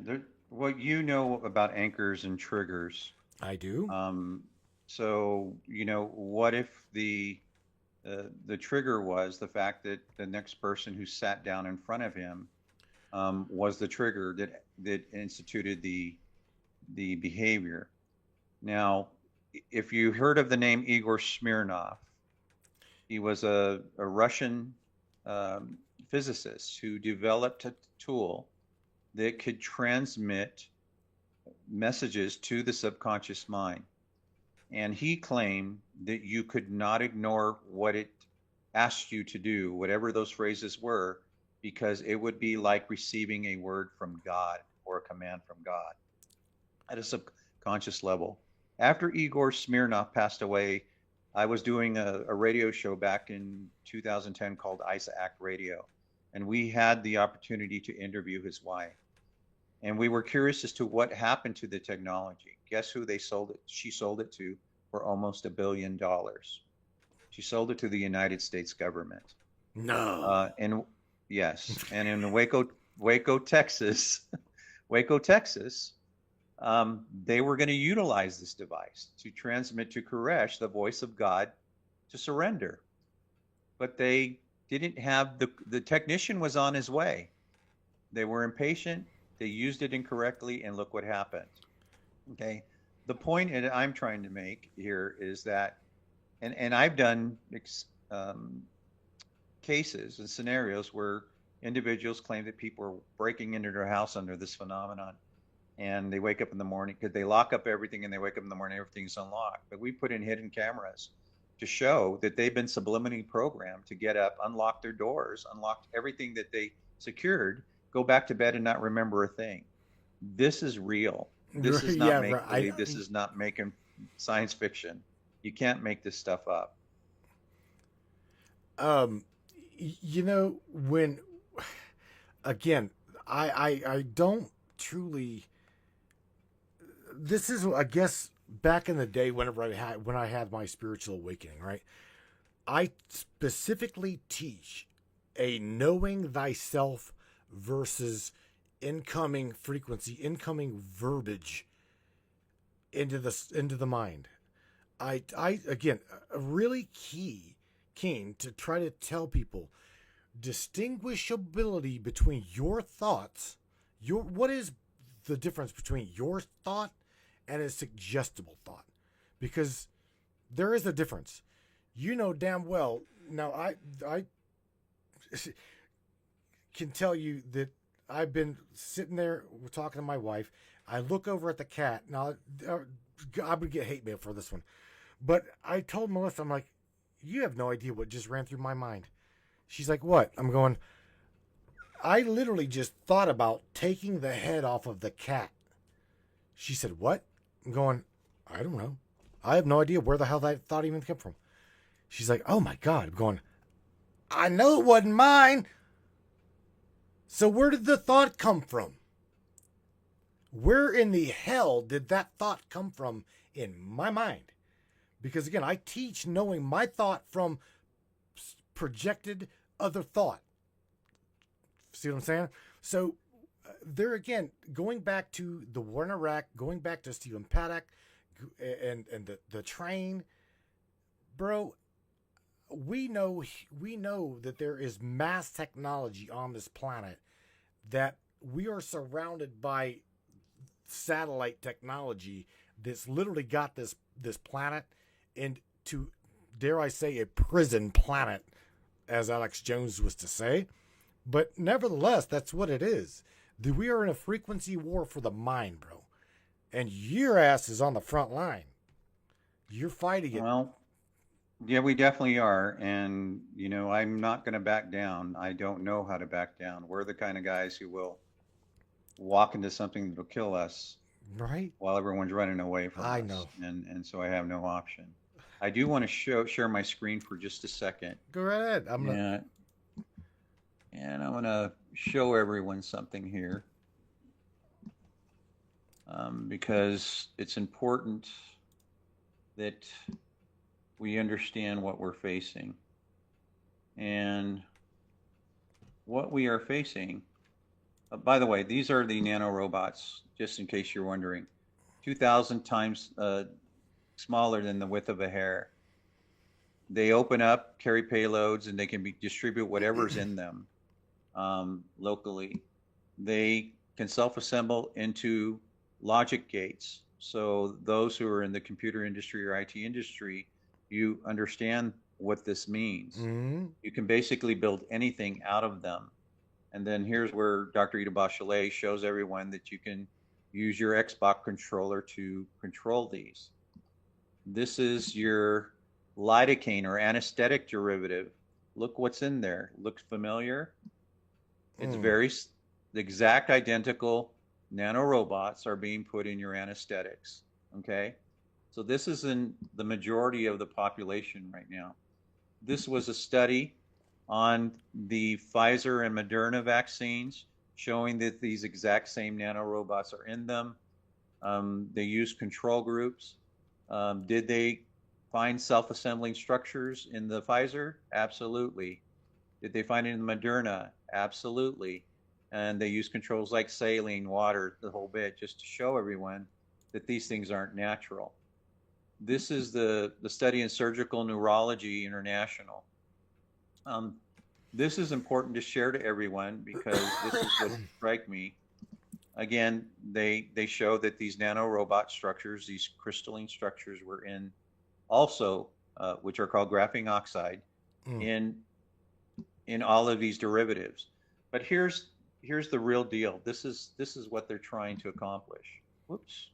Speaker 4: what you know about anchors and triggers.
Speaker 2: I do.
Speaker 4: So what if the trigger was the fact that the next person who sat down in front of him was the trigger that instituted the behavior. Now, if you heard of the name Igor Smirnov, he was a Russian physicist who developed a tool that could transmit messages to the subconscious mind. And he claimed that you could not ignore what it asked you to do, whatever those phrases were, because it would be like receiving a word from God or a command from God at a subconscious level. After Igor Smirnov passed away, I was doing a radio show back in 2010 called ISA Act Radio, and we had the opportunity to interview his wife. And we were curious as to what happened to the technology. Guess who they sold it? She sold it to for almost $1 billion. She sold it to the United States government.
Speaker 2: No.
Speaker 4: And yes, and in Waco, Texas, they were going to utilize this device to transmit to Koresh the voice of God to surrender. But they didn't have the technician was on his way. They were impatient. They used it incorrectly, and look what happened. Okay. The point that I'm trying to make here is that, and I've done cases and scenarios where individuals claim that people are breaking into their house under this phenomenon, and they wake up in the morning because they lock up everything, and they wake up in the morning, everything's unlocked. But we put in hidden cameras to show that they've been subliminally programmed to get up, unlock their doors, unlock everything that they secured, go back to bed and not remember a thing. This is real. This is not make-believe. This is not making science fiction. You can't make this stuff up.
Speaker 2: When, again, I don't truly, this is, I guess, back in the day when I had my spiritual awakening, right? I specifically teach a knowing thyself versus incoming frequency, incoming verbiage into the mind. I again, really keen to try to tell people distinguishability between your thoughts. What is the difference between your thought and a suggestible thought? Because there is a difference. You know damn well. Now I can tell you that I've been sitting there talking to my wife. I look over at the cat. Now, I would get hate mail for this one. But I told Melissa, I'm like, you have no idea what just ran through my mind. She's like, what? I'm going, I literally just thought about taking the head off of the cat. She said, what? I'm going, I don't know. I have no idea where the hell that thought even came from. She's like, oh my God. I'm going, I know it wasn't mine. So where did the thought come from? Where in the hell did that thought come from in my mind? Because again, I teach knowing my thought from projected other thought. See what I'm saying? So there again, going back to the war in Iraq, going back to Stephen Paddock and the train, bro, we know that there is mass technology on this planet, that we are surrounded by satellite technology that's literally got this planet into, dare I say, a prison planet, as Alex Jones was to say. But nevertheless, that's what it is. We are in a frequency war for the mind, bro. And your ass is on the front line. You're fighting it.
Speaker 4: Well, yeah, we definitely are. And, I'm not going to back down. I don't know how to back down. We're the kind of guys who will walk into something that will kill us
Speaker 2: Right?
Speaker 4: while everyone's running away from
Speaker 2: I
Speaker 4: us.
Speaker 2: know.
Speaker 4: And so I have no option. I do want to share my screen for just a second.
Speaker 2: Go right ahead.
Speaker 4: Yeah. And I'm going to show everyone something here because it's important that we understand what we're facing. And what we are facing, by the way, these are the nanorobots, just in case you're wondering, 2,000 times smaller than the width of a hair. They open up, carry payloads, and they can distribute whatever's in them locally. They can self-assemble into logic gates. So those who are in the computer industry or IT industry, you understand what this means.
Speaker 2: Mm-hmm.
Speaker 4: You can basically build anything out of them. And then here's where Dr. Ida Bachelet shows everyone that you can use your Xbox controller to control these. This is your lidocaine or anesthetic derivative. Look what's in there. Looks familiar? It's the exact identical nanorobots are being put in your anesthetics. Okay? So this is in the majority of the population right now. This was a study on the Pfizer and Moderna vaccines showing that these exact same nanorobots are in them. They used control groups. Did they find self-assembling structures in the Pfizer? Absolutely. Did they find it in the Moderna? Absolutely. And they use controls like saline, water, the whole bit, just to show everyone that these things aren't natural. This is the study in Surgical Neurology International. This is important to share to everyone because this is what struck me. Again, they show that these nanorobot structures, these crystalline structures, were in also, which are called graphene oxide, in all of these derivatives. But here's the real deal. This is what they're trying to accomplish. Whoops.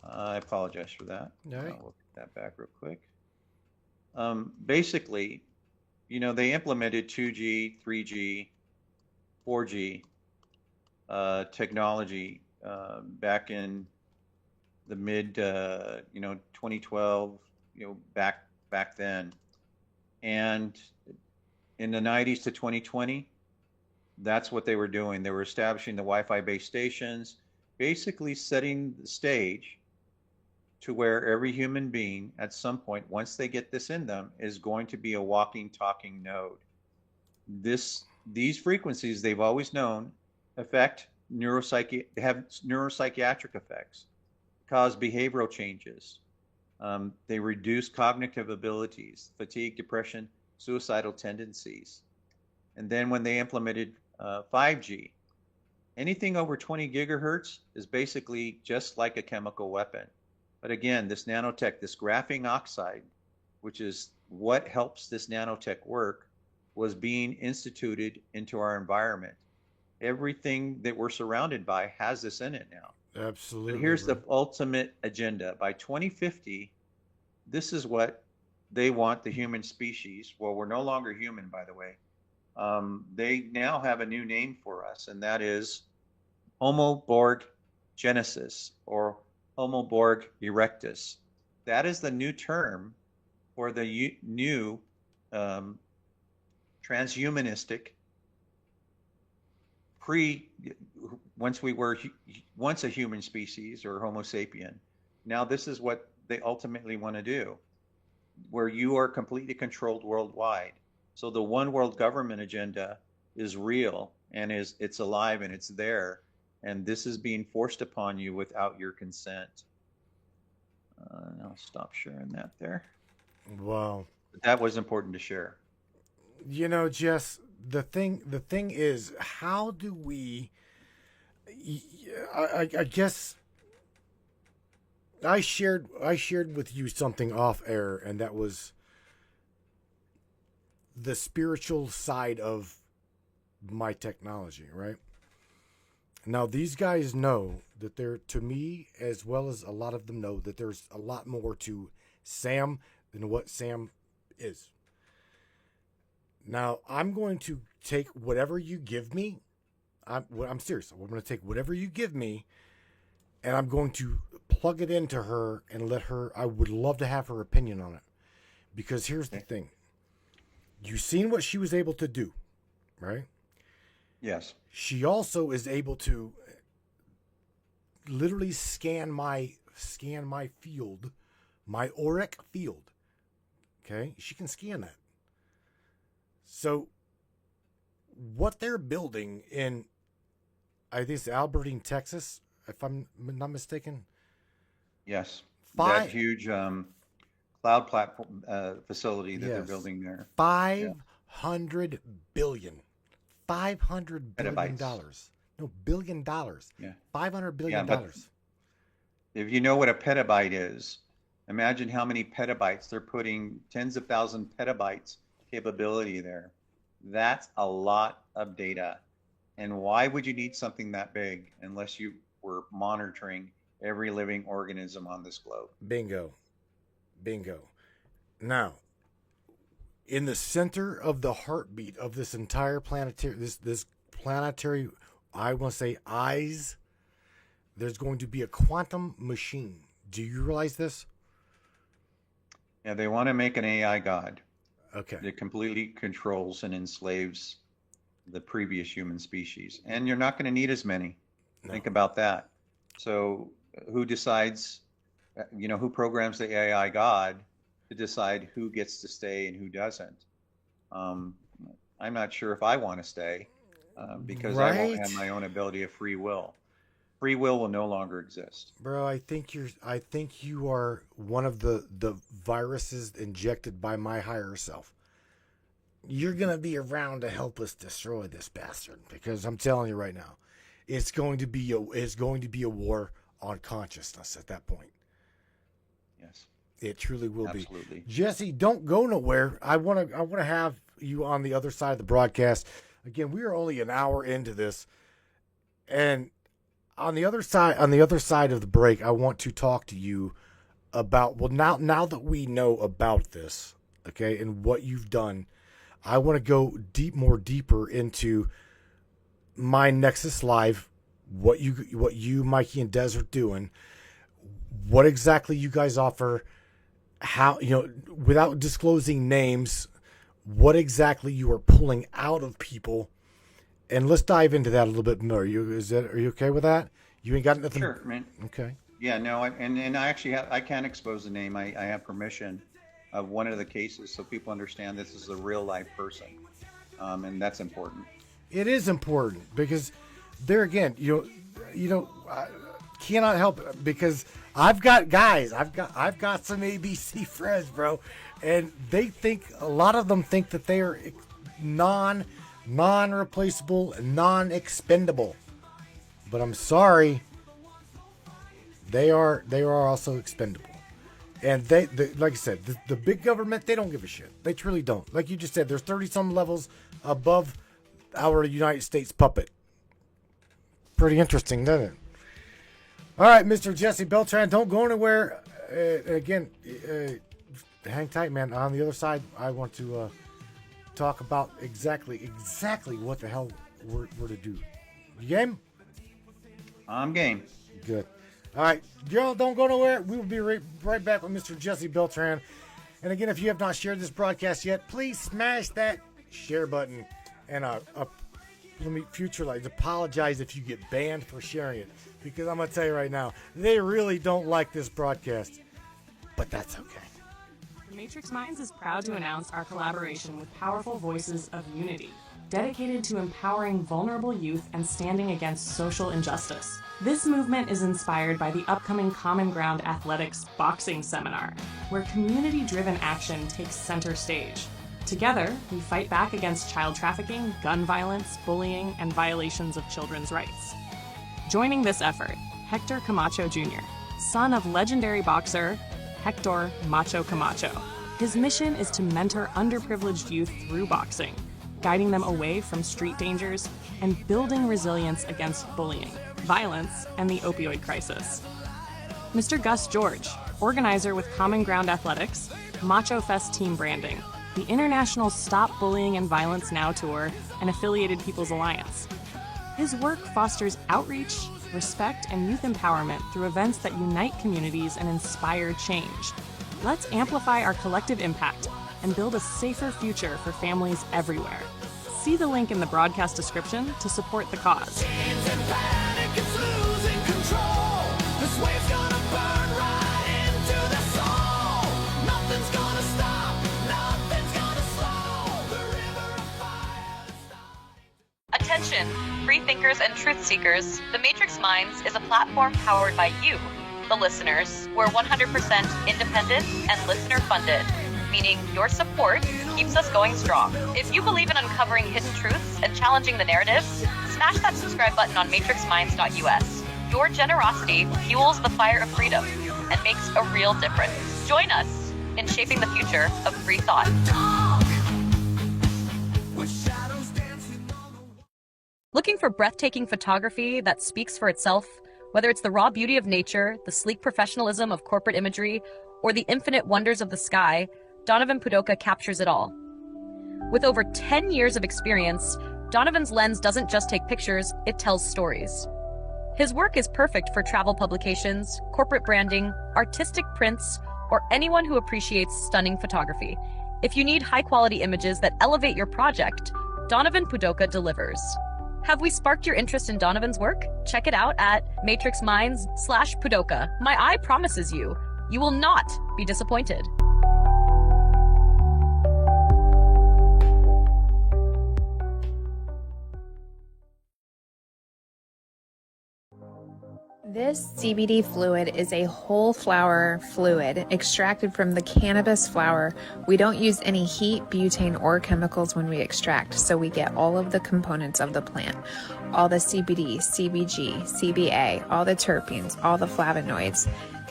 Speaker 4: I apologize for that.
Speaker 2: All right.
Speaker 4: We'll get that back real quick. Basically, they implemented 2G, 3G, 4G technology back in the mid, 2012, back then. And in the 90s to 2020, that's what they were doing. They were establishing the Wi-Fi base stations, basically setting the stage to where every human being at some point, once they get this in them, is going to be a walking, talking node. These frequencies, they've always known, have neuropsychiatric effects, cause behavioral changes. They reduce cognitive abilities, fatigue, depression, suicidal tendencies. And then when they implemented 5G, anything over 20 gigahertz is basically just like a chemical weapon. But again, this nanotech, this graphene oxide, which is what helps this nanotech work, was being instituted into our environment. Everything that we're surrounded by has this in it now.
Speaker 2: Absolutely.
Speaker 4: But here's the ultimate agenda. By 2050, this is what they want the human species. Well, we're no longer human, by the way. They now have a new name for us, and that is Homo Borg Genesis, or Homo Borg erectus. That is the new term for the new transhumanistic once we were once a human species or Homo sapien. Now this is what they ultimately want to do, where you are completely controlled worldwide. So the one world government agenda is real and it's alive and it's there. And this is being forced upon you without your consent. I'll stop sharing that there.
Speaker 2: Wow.
Speaker 4: But that was important to share.
Speaker 2: Jess, the thing is, how do we? I guess I shared with you something off air, and that was the spiritual side of my technology, right? Now, these guys know that to me, as well as a lot of them know, that there's a lot more to Sam than what Sam is. Now, I'm going to take whatever you give me. I'm serious. I'm going to take whatever you give me and I'm going to plug it into her and let her. I would love to have her opinion on it, because here's the thing. You've seen what she was able to do, right?
Speaker 4: Yes.
Speaker 2: She also is able to literally scan my field, my auric field. Okay, she can scan that. So what they're building in, I think it's Albertine, Texas, if I'm not mistaken.
Speaker 4: Yes. That huge cloud platform facility that they're building there.
Speaker 2: 500 billion. $500 billion.
Speaker 4: Petabytes.
Speaker 2: No, $1 billion.
Speaker 4: Yeah.
Speaker 2: $500 billion.
Speaker 4: Yeah, but if you know what a petabyte is, imagine how many petabytes they're putting, tens of thousands petabytes capability there. That's a lot of data. And why would you need something that big unless you were monitoring every living organism on this globe?
Speaker 2: Bingo. Now, in the center of the heartbeat of this entire planetary, this planetary, I want to say eyes, there's going to be a quantum machine. Do you realize this?
Speaker 4: Yeah, they want to make an AI god.
Speaker 2: Okay.
Speaker 4: That completely controls and enslaves the previous human species. And you're not going to need as many. No. Think about that. So who decides, who programs the AI god to decide who gets to stay and who doesn't? I'm not sure if I want to stay because I won't have my own ability of free will. Free will no longer exist.
Speaker 2: Bro, I think you are one of the viruses injected by my higher self. You're going to be around to help us destroy this bastard, because I'm telling you right now, it's going to be a war on consciousness at that point.
Speaker 4: Yes.
Speaker 2: It truly will
Speaker 4: Absolutely.
Speaker 2: be. Jesse, don't go nowhere. I want to have you on the other side of the broadcast. Again, we are only an hour into this, and on the other side of the break, I want to talk to you about, now that we know about this, okay, and what you've done, I want to go more deeper into my Nexus Live, what you, Mikey, and Des are doing, what exactly you guys offer, how, without disclosing names, what exactly you are pulling out of people. And let's dive into that a little bit more. Are you okay with that? You ain't got nothing?
Speaker 4: Sure, man.
Speaker 2: Okay.
Speaker 4: Yeah, no, and I actually I can't expose the name. I have permission of one of the cases, so people understand this is a real life person, and that's important.
Speaker 2: It is important because there again, I cannot help it, because I've got guys, I've got some ABC friends, bro, and a lot of them think that they are non-replaceable, non-expendable. But I'm sorry, they are also expendable. And they like I said, the big government, they don't give a shit. They truly don't. Like you just said, there's 30-some levels above our United States puppet. Pretty interesting, doesn't it? All right, Mr. Jesse Beltran, don't go anywhere. Again, hang tight, man. On the other side, I want to talk about exactly what the hell we're to do. You game?
Speaker 4: I'm game.
Speaker 2: Good. All right, y'all don't go nowhere. We will be right back with Mr. Jesse Beltran. And again, if you have not shared this broadcast yet, please smash that share button. And let me apologize if you get banned for sharing it, because I'm going to tell you right now, they really don't like this broadcast. But that's okay.
Speaker 5: Matrix Minds is proud to announce our collaboration with Powerful Voices of Unity, dedicated to empowering vulnerable youth and standing against social injustice. This movement is inspired by the upcoming Common Ground Athletics boxing seminar, where community-driven action takes center stage. Together, we fight back against child trafficking, gun violence, bullying, and violations of children's rights. Joining this effort, Hector Camacho Jr., son of legendary boxer Hector Macho Camacho. His mission is to mentor underprivileged youth through boxing, guiding them away from street dangers and building resilience against bullying, violence, and the opioid crisis. Mr. Gus George, organizer with Common Ground Athletics, Macho Fest team branding, the International Stop Bullying and Violence Now Tour, and Affiliated People's Alliance. His work fosters outreach, respect, and youth empowerment through events that unite communities and inspire change. Let's amplify our collective impact and build a safer future for families everywhere. See the link in the broadcast description to support the cause.
Speaker 1: Chains and panic is losing control. This wave's gonna burn right into the soul. Nothing's gonna stop, nothing's gonna slow. The river of fire stops.
Speaker 6: Attention, free thinkers and truth seekers. The Matrix Minds is a platform powered by you, the listeners. We're 100% independent and listener funded, meaning your support keeps us going strong. If you believe in uncovering hidden truths and challenging the narrative, smash that subscribe button on matrixminds.us. Your generosity fuels the fire of freedom and makes a real difference. Join us in shaping the future of free thought.
Speaker 1: With shadows dancing on the
Speaker 6: Looking for breathtaking photography that speaks for itself? Whether it's the raw beauty of nature, the sleek professionalism of corporate imagery, or the infinite wonders of the sky, Donovan Pudoka captures it all. With over 10 years of experience, Donovan's lens doesn't just take pictures, it tells stories. His work is perfect for travel publications, corporate branding, artistic prints, or anyone who appreciates stunning photography. If you need high-quality images that elevate your project, Donovan Pudoka delivers. Have we sparked your interest in Donovan's work? Check it out at matrixminds/Pudoka. My eye promises you, you will not be disappointed.
Speaker 7: This CBD fluid is a whole flower fluid extracted from the cannabis flower. We don't use any heat, butane, or chemicals when we extract, so we get all of the components of the plant. All the CBD, CBG, CBA, all the terpenes, all the flavonoids.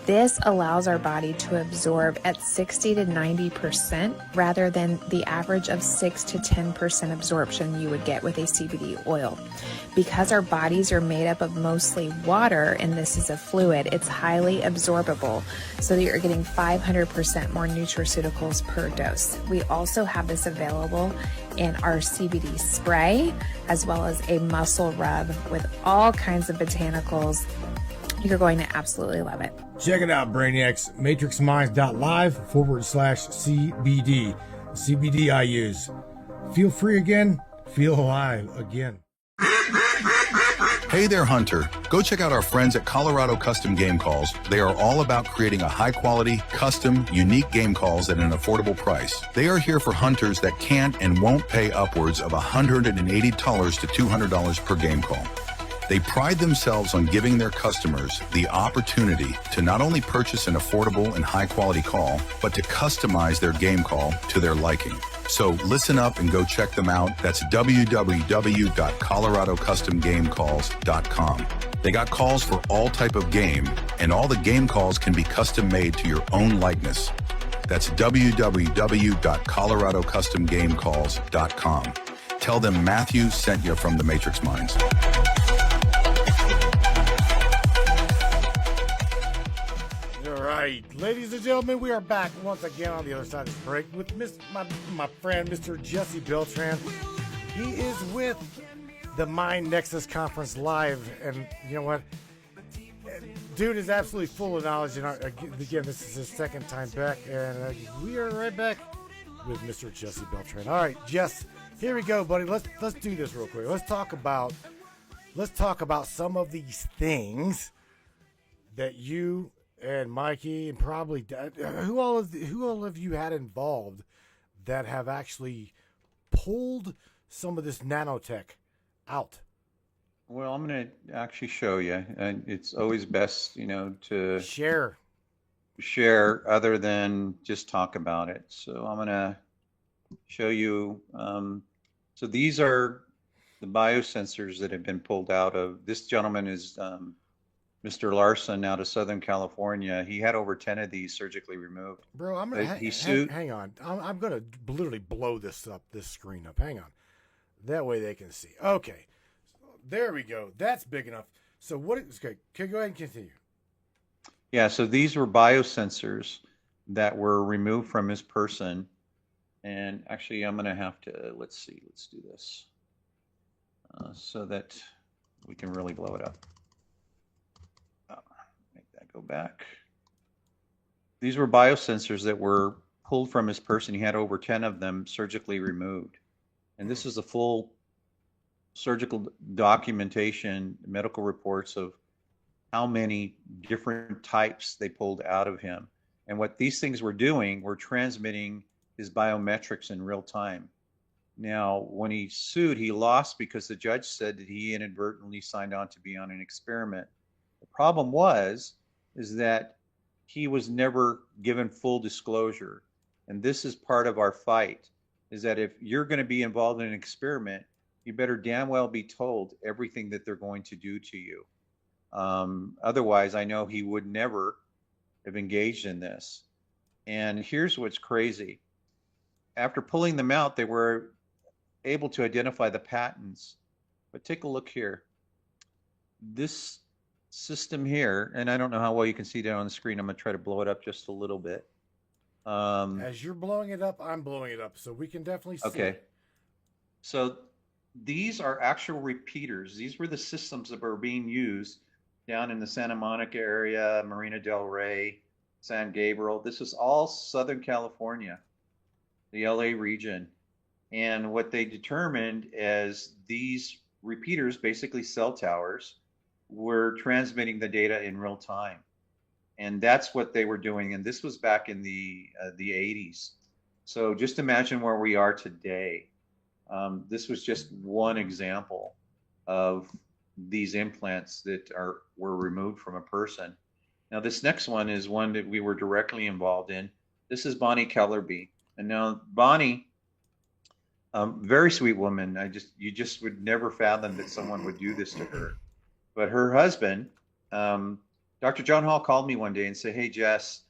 Speaker 7: This allows our body to absorb at 60 to 90% rather than the average of 6 to 10% absorption you would get with a CBD oil. Because our bodies are made up of mostly water and this is a fluid, it's highly absorbable so that you're getting 500% more nutraceuticals per dose. We also have this available in our CBD spray as well as a muscle rub with all kinds of botanicals. You're going to absolutely love it.
Speaker 2: Check it out, Brainiacs. MatrixMinds.live/CBD. CBD I use. Feel free again. Feel alive again.
Speaker 8: Hey there, Hunter. Go check out our friends at Colorado Custom Game Calls. They are all about creating a high-quality, custom, unique game calls at an affordable price. They are here for hunters that can't and won't pay upwards of $180 to $200 per game call. They pride themselves on giving their customers the opportunity to not only purchase an affordable and high-quality call, but to customize their game call to their liking. So listen up and go check them out. That's www.coloradocustomgamecalls.com. They got calls for all type of game, and all the game calls can be custom made to your own likeness. That's www.coloradocustomgamecalls.com. Tell them Matthew sent you from the Matrix Minds.
Speaker 2: All right, ladies and gentlemen, we are back once again on the other side of this break with my friend, Mr. Jesse Beltran. He is with the Mind Nexus Conference live, and you know what? Dude is absolutely full of knowledge, and again, this is his second time back, and we are right back with Mr. Jesse Beltran. All right, Jess, here we go, buddy. Let's do this real quick. Let's talk about some of these things that you and Mikey and probably who all have you had involved that have actually pulled some of this nanotech out?
Speaker 4: Well, I'm going to actually show you, and it's always best, to
Speaker 2: Share
Speaker 4: other than just talk about it. So I'm going to show you. So these are the biosensors that have been pulled out of. This gentleman is Mr. Larson out of Southern California. He had over 10 of these surgically removed.
Speaker 2: Bro, I'm gonna hang on. I'm gonna literally blow this screen up. Hang on, that way they can see. Okay, there we go. That's big enough. So what is okay? Can go ahead and continue.
Speaker 4: Yeah. So these were biosensors that were removed from his person, and actually, I'm gonna have to let's do this so that we can really blow it up. Go back. These were biosensors that were pulled from his person. He had over 10 of them surgically removed. And this is a full surgical documentation, medical reports of how many different types they pulled out of him. And what these things were doing were transmitting his biometrics in real time. Now, when he sued, he lost because the judge said that he inadvertently signed on to be on an experiment. The problem is that he was never given full disclosure. And this is part of our fight, is that if you're going to be involved in an experiment, you better damn well be told everything that they're going to do to you. Otherwise, I know he would never have engaged in this. And here's what's crazy. After pulling them out, they were able to identify the patents. But take a look here. This system here, and I don't know how well you can see that on the screen. I'm going to try to blow it up just a little bit.
Speaker 2: As you're blowing it up, I'm blowing it up, so we can definitely see
Speaker 4: Okay.
Speaker 2: it.
Speaker 4: So these are actual repeaters. These were the systems that were being used down in the Santa Monica area, Marina del Rey, San Gabriel. This is all Southern California, the LA region. And what they determined is these repeaters, basically cell towers, were transmitting the data in real time. And that's what they were doing. And this was back in the 80s. So just imagine where we are today. This was just one example of these implants that were removed from a person. Now, this next one is one that we were directly involved in. This is Bonnie Kellerby. And now Bonnie, very sweet woman. You just would never fathom that someone would do this to her. But her husband, Dr. John Hall, called me one day and said, "Hey, Jess,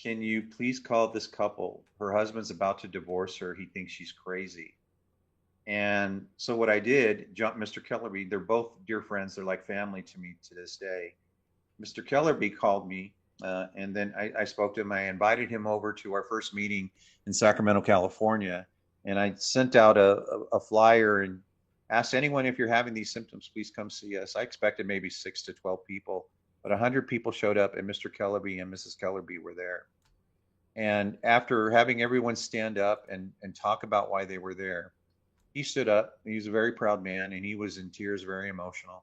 Speaker 4: can you please call this couple? Her husband's about to divorce her. He thinks she's crazy." And so what I did, Mr. Kellerby, they're both dear friends. They're like family to me to this day. Mr. Kellerby called me, and then I spoke to him. I invited him over to our first meeting in Sacramento, California. And I sent out a flyer and asked anyone, if you're having these symptoms, please come see us. I expected maybe 6 to 12 people, but 100 people showed up, and Mr. Kellerby and Mrs. Kellerby were there. And after having everyone stand up and talk about why they were there, he stood up. He's a very proud man, and he was in tears, very emotional.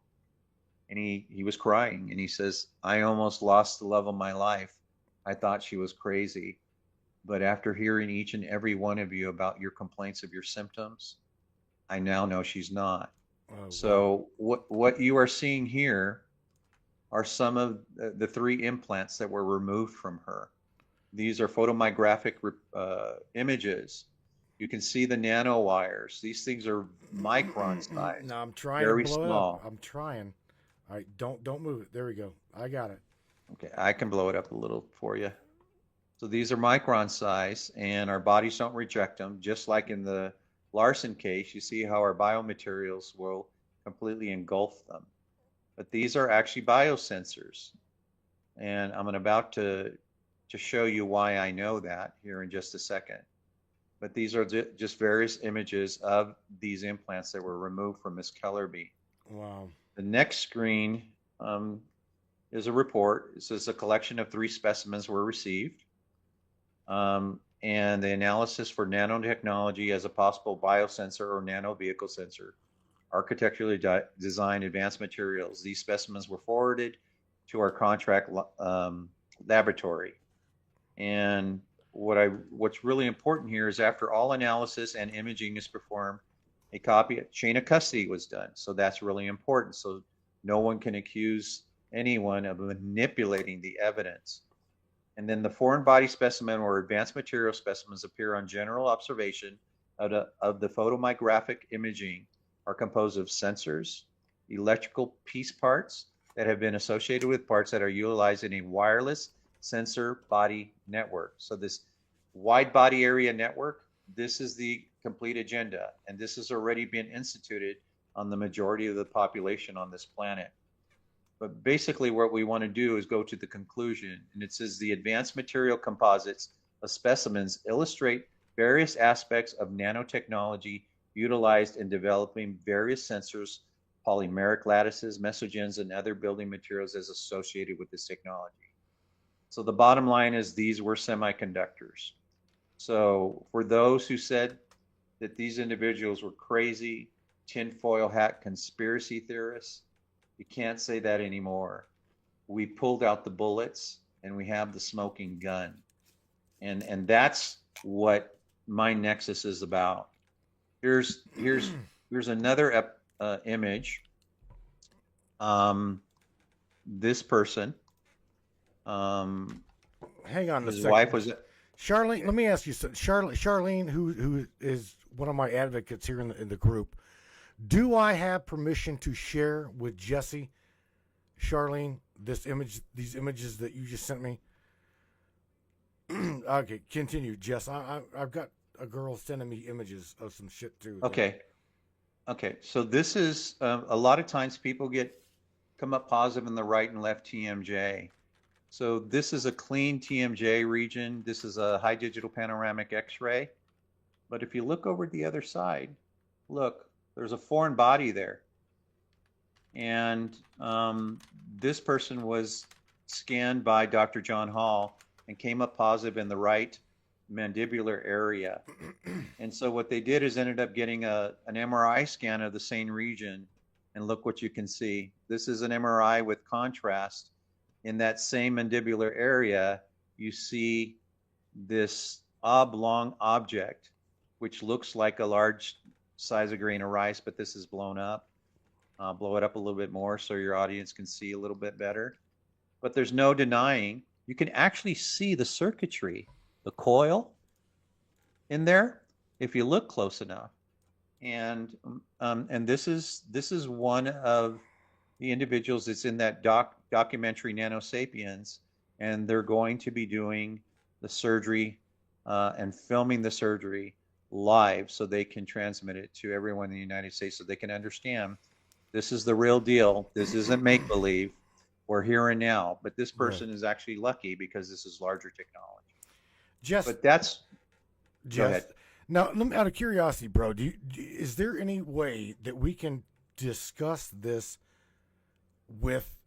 Speaker 4: And he was crying, and he says, "I almost lost the love of my life. I thought she was crazy. But after hearing each and every one of you about your complaints of your symptoms, I now know she's not."
Speaker 2: Oh,
Speaker 4: So what you are seeing here are some of the 3 implants that were removed from her. These are photomyographic images. You can see the nanowires. These things are micron size.
Speaker 2: Now I'm trying
Speaker 4: very
Speaker 2: to blow
Speaker 4: small.
Speaker 2: it up. I'm trying. All right, don't move it. There we go. I got it.
Speaker 4: Okay, I can blow it up a little for you. So these are micron size, and our bodies don't reject them. Just like in the Larson case, you see how our biomaterials will completely engulf them. But these are actually biosensors. And I'm about to show you why I know that here in just a second. But these are just various images of these implants that were removed from Ms. Kellerby.
Speaker 2: Wow.
Speaker 4: The next screen is a report. It says a collection of 3 specimens were received. And the analysis for nanotechnology as a possible biosensor or nano vehicle sensor, architecturally designed advanced materials. These specimens were forwarded to our contract laboratory. And what's really important here is after all analysis and imaging is performed, a chain of custody was done. So that's really important. So no one can accuse anyone of manipulating the evidence. And then the foreign body specimen or advanced material specimens appear on general observation of the photomyographic imaging are composed of sensors, electrical piece parts that have been associated with parts that are utilized in a wireless sensor body network. So this wide body area network, this is the complete agenda. And this has already been instituted on the majority of the population on this planet. But basically what we want to do is go to the conclusion, and it says the advanced material composites of specimens illustrate various aspects of nanotechnology utilized in developing various sensors, polymeric lattices, mesogens, and other building materials as associated with this technology. So the bottom line is these were semiconductors. So for those who said that these individuals were crazy, tinfoil hat conspiracy theorists, you can't say that anymore. We pulled out the bullets and we have the smoking gun. And that's what my Nexus is about. Here's another image. This person,
Speaker 2: Hang on a
Speaker 4: his
Speaker 2: second.
Speaker 4: wife was
Speaker 2: Charlene, let me ask you something. Charlene, who is one of my advocates here in the group, do I have permission to share with Jesse, Charlene, these images that you just sent me? Okay, continue, Jess. I've got a girl sending me images of some shit too.
Speaker 4: okay. So this is a lot of times people come up positive in the right and left TMJ. So this is a clean TMJ region. This is a high digital panoramic X-ray. But if you look over the other side, look, there's a foreign body there. And this person was scanned by Dr. John Hall and came up positive in the right mandibular area. And so what they did is ended up getting an MRI scan of the same region. And look what you can see. This is an MRI with contrast. In that same mandibular area, you see this oblong object, which looks like a large size of grain of rice, but this is blown up. Blow it up a little bit more so your audience can see a little bit better. But there's no denying, you can actually see the circuitry, the coil in there, if you look close enough. And this is one of the individuals that's in that documentary Nano Sapiens, and they're going to be doing the surgery and filming the surgery live so they can transmit it to everyone in the United States so they can understand this is the real deal. This isn't make-believe. We're here and now. But this person is actually lucky because this is larger technology. But that's... Go ahead.
Speaker 2: Now, out of curiosity, bro, is there any way that we can discuss this with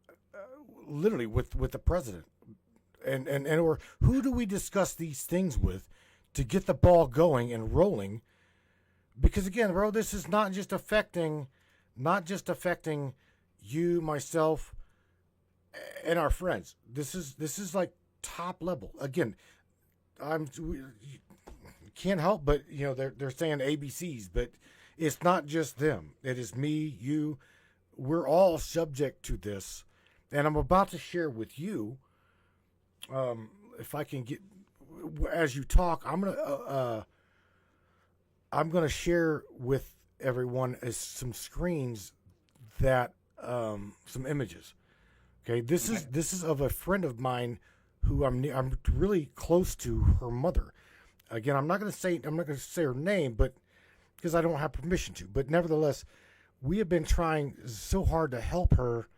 Speaker 2: literally with the president and or who do we discuss these things with to get the ball going and rolling? Because again, bro, this is not just affecting you, myself, and our friends. This is like top level. Again, can't help but they're saying ABCs, but it's not just them. It is me, you. We're all subject to this, and I'm about to share with you. If I can get, as you talk, I'm gonna share with everyone some screens that some images. Okay, this is of a friend of mine who I'm really close to her mother. Again, I'm not gonna say her name, but because I don't have permission to. But nevertheless, we have been trying so hard to help her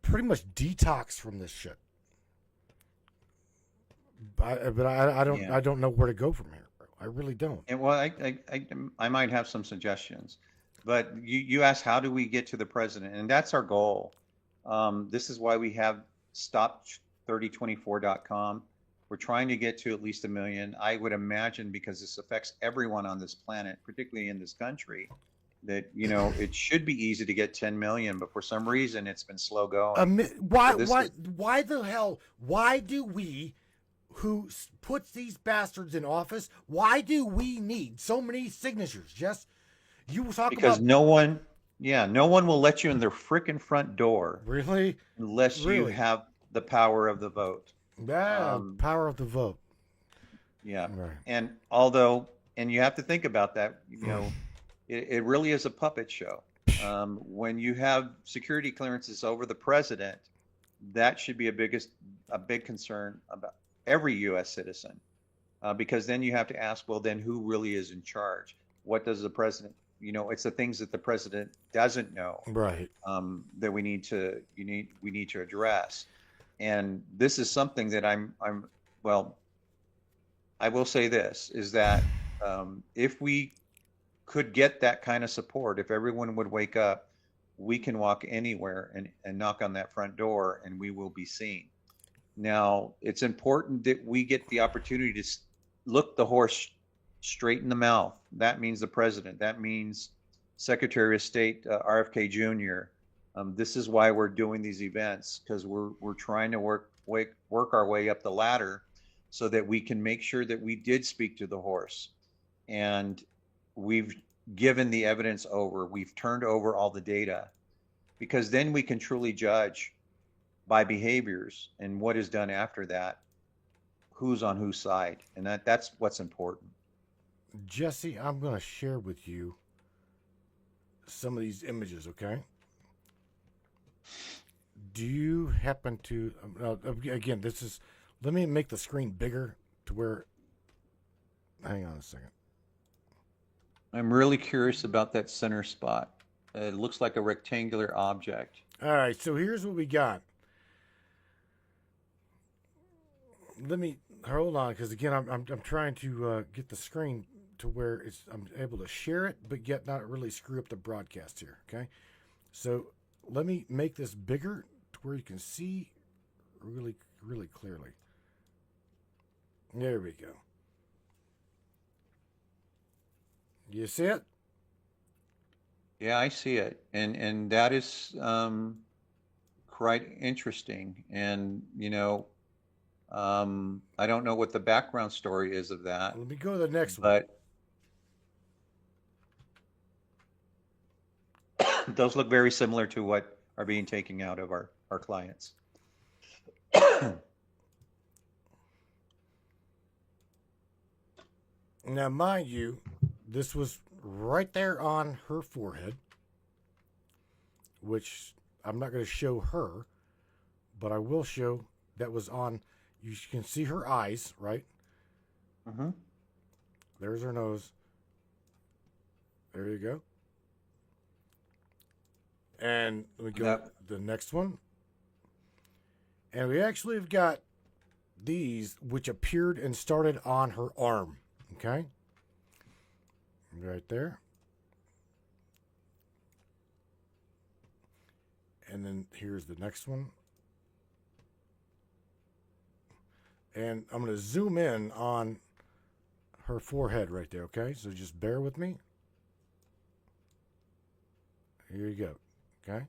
Speaker 2: pretty much detox from this shit. But I don't know where to go from here. I really don't.
Speaker 4: And well, I might have some suggestions, but you asked how do we get to the president, and that's our goal. This is why we have stop3024.com. We're trying to get to at least 1 million. I would imagine because this affects everyone on this planet, particularly in this country, that it should be easy to get 10 million, but for some reason it's been slow going.
Speaker 2: Why the hell? Why do we, who puts these bastards in office, why do we need so many signatures? Jess, you talk
Speaker 4: because
Speaker 2: about...
Speaker 4: no one will let you in their frickin' front door.
Speaker 2: Really?
Speaker 4: Unless you have the power of the vote.
Speaker 2: Yeah, power of the vote.
Speaker 4: Yeah.
Speaker 2: Right.
Speaker 4: And you have to think about that, it really is a puppet show. When you have security clearances over the president, that should be a big concern about every U.S. citizen, because then you have to ask, well, then who really is in charge? What does the president? It's the things that the president doesn't know,
Speaker 2: right?
Speaker 4: That we need to address. And this is something that I will say this is that if we could get that kind of support, if everyone would wake up, we can walk anywhere and knock on that front door and we will be seen. Now, it's important that we get the opportunity to look the horse straight in the mouth. That means the president. That means Secretary of State RFK Jr. This is why we're doing these events, because we're trying to work our way up the ladder so that we can make sure that we did speak to the horse. And we've given the evidence over. We've turned over all the data, because then we can truly judge by behaviors and what is done after that, who's on whose side. And that's what's important.
Speaker 2: Jesse, I'm going to share with you some of these images, okay? Do you happen to, again, this is, let me make the screen bigger to where, hang on a second.
Speaker 4: I'm really curious about that center spot. It looks like a rectangular object.
Speaker 2: All right, so here's what we got. Let me hold on, because again, I'm trying to get the screen to where I'm able to share it, but yet not really screw up the broadcast here. Okay, so let me make this bigger to where you can see really, really clearly. There we go. You see it?
Speaker 4: Yeah, I see it, and that is quite interesting. And I don't know what the background story is of that.
Speaker 2: Let me go to the next one.
Speaker 4: But those look very similar to what are being taken out of our clients.
Speaker 2: Now, mind you, this was right there on her forehead, which I'm not going to show her, but I will show that was on. You can see her eyes, right?
Speaker 4: Mm-hmm.
Speaker 2: There's her nose. There you go. And we go to the next one. And we actually have got these, which appeared and started on her arm. Okay? Right there. And then here's the next one. And I'm going to zoom in on her forehead right there, okay? So just bear with me. Here you go, okay?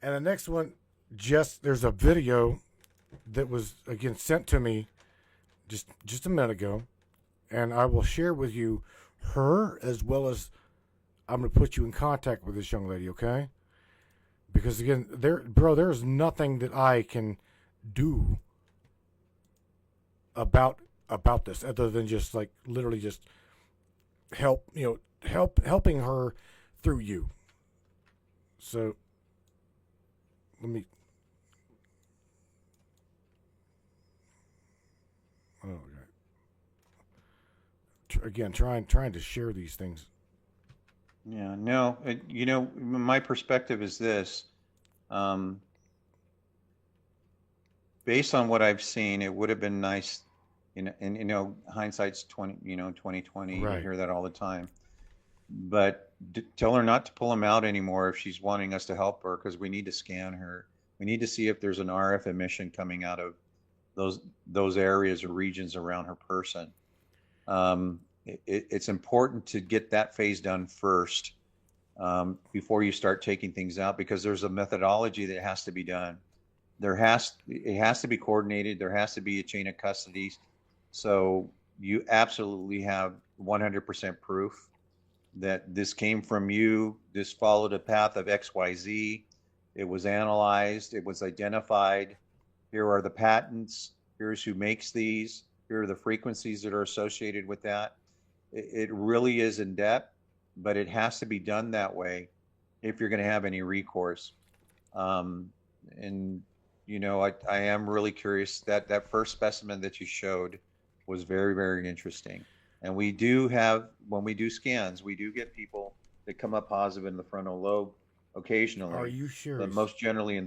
Speaker 2: And the next one, there's a video that was, again, sent to me just a minute ago. And I will share with you her, as well as I'm going to put you in contact with this young lady, okay? Because, again, there's nothing that I can do about this other than just like literally just helping her through you. So let me again trying to share these things.
Speaker 4: Yeah, no, my perspective is this. Based on what I've seen, it would have been nice, and hindsight's 2020.
Speaker 2: Right.
Speaker 4: You hear that all the time. But tell her not to pull them out anymore if she's wanting us to help her, because we need to scan her. We need to see if there's an RF emission coming out of those areas or regions around her person. It's important to get that phase done first before you start taking things out, because there's a methodology that has to be done. It has to be coordinated. There has to be a chain of custody. So you absolutely have 100% proof that this came from you. This followed a path of XYZ. It was analyzed. It was identified. Here are the patents. Here's who makes these. Here are the frequencies that are associated with that. It really is in depth, but it has to be done that way if you're going to have any recourse. I am really curious that first specimen that you showed was very, very interesting. And we do have, when we do scans, we do get people that come up positive in the frontal lobe occasionally.
Speaker 2: Are you sure?
Speaker 4: But most generally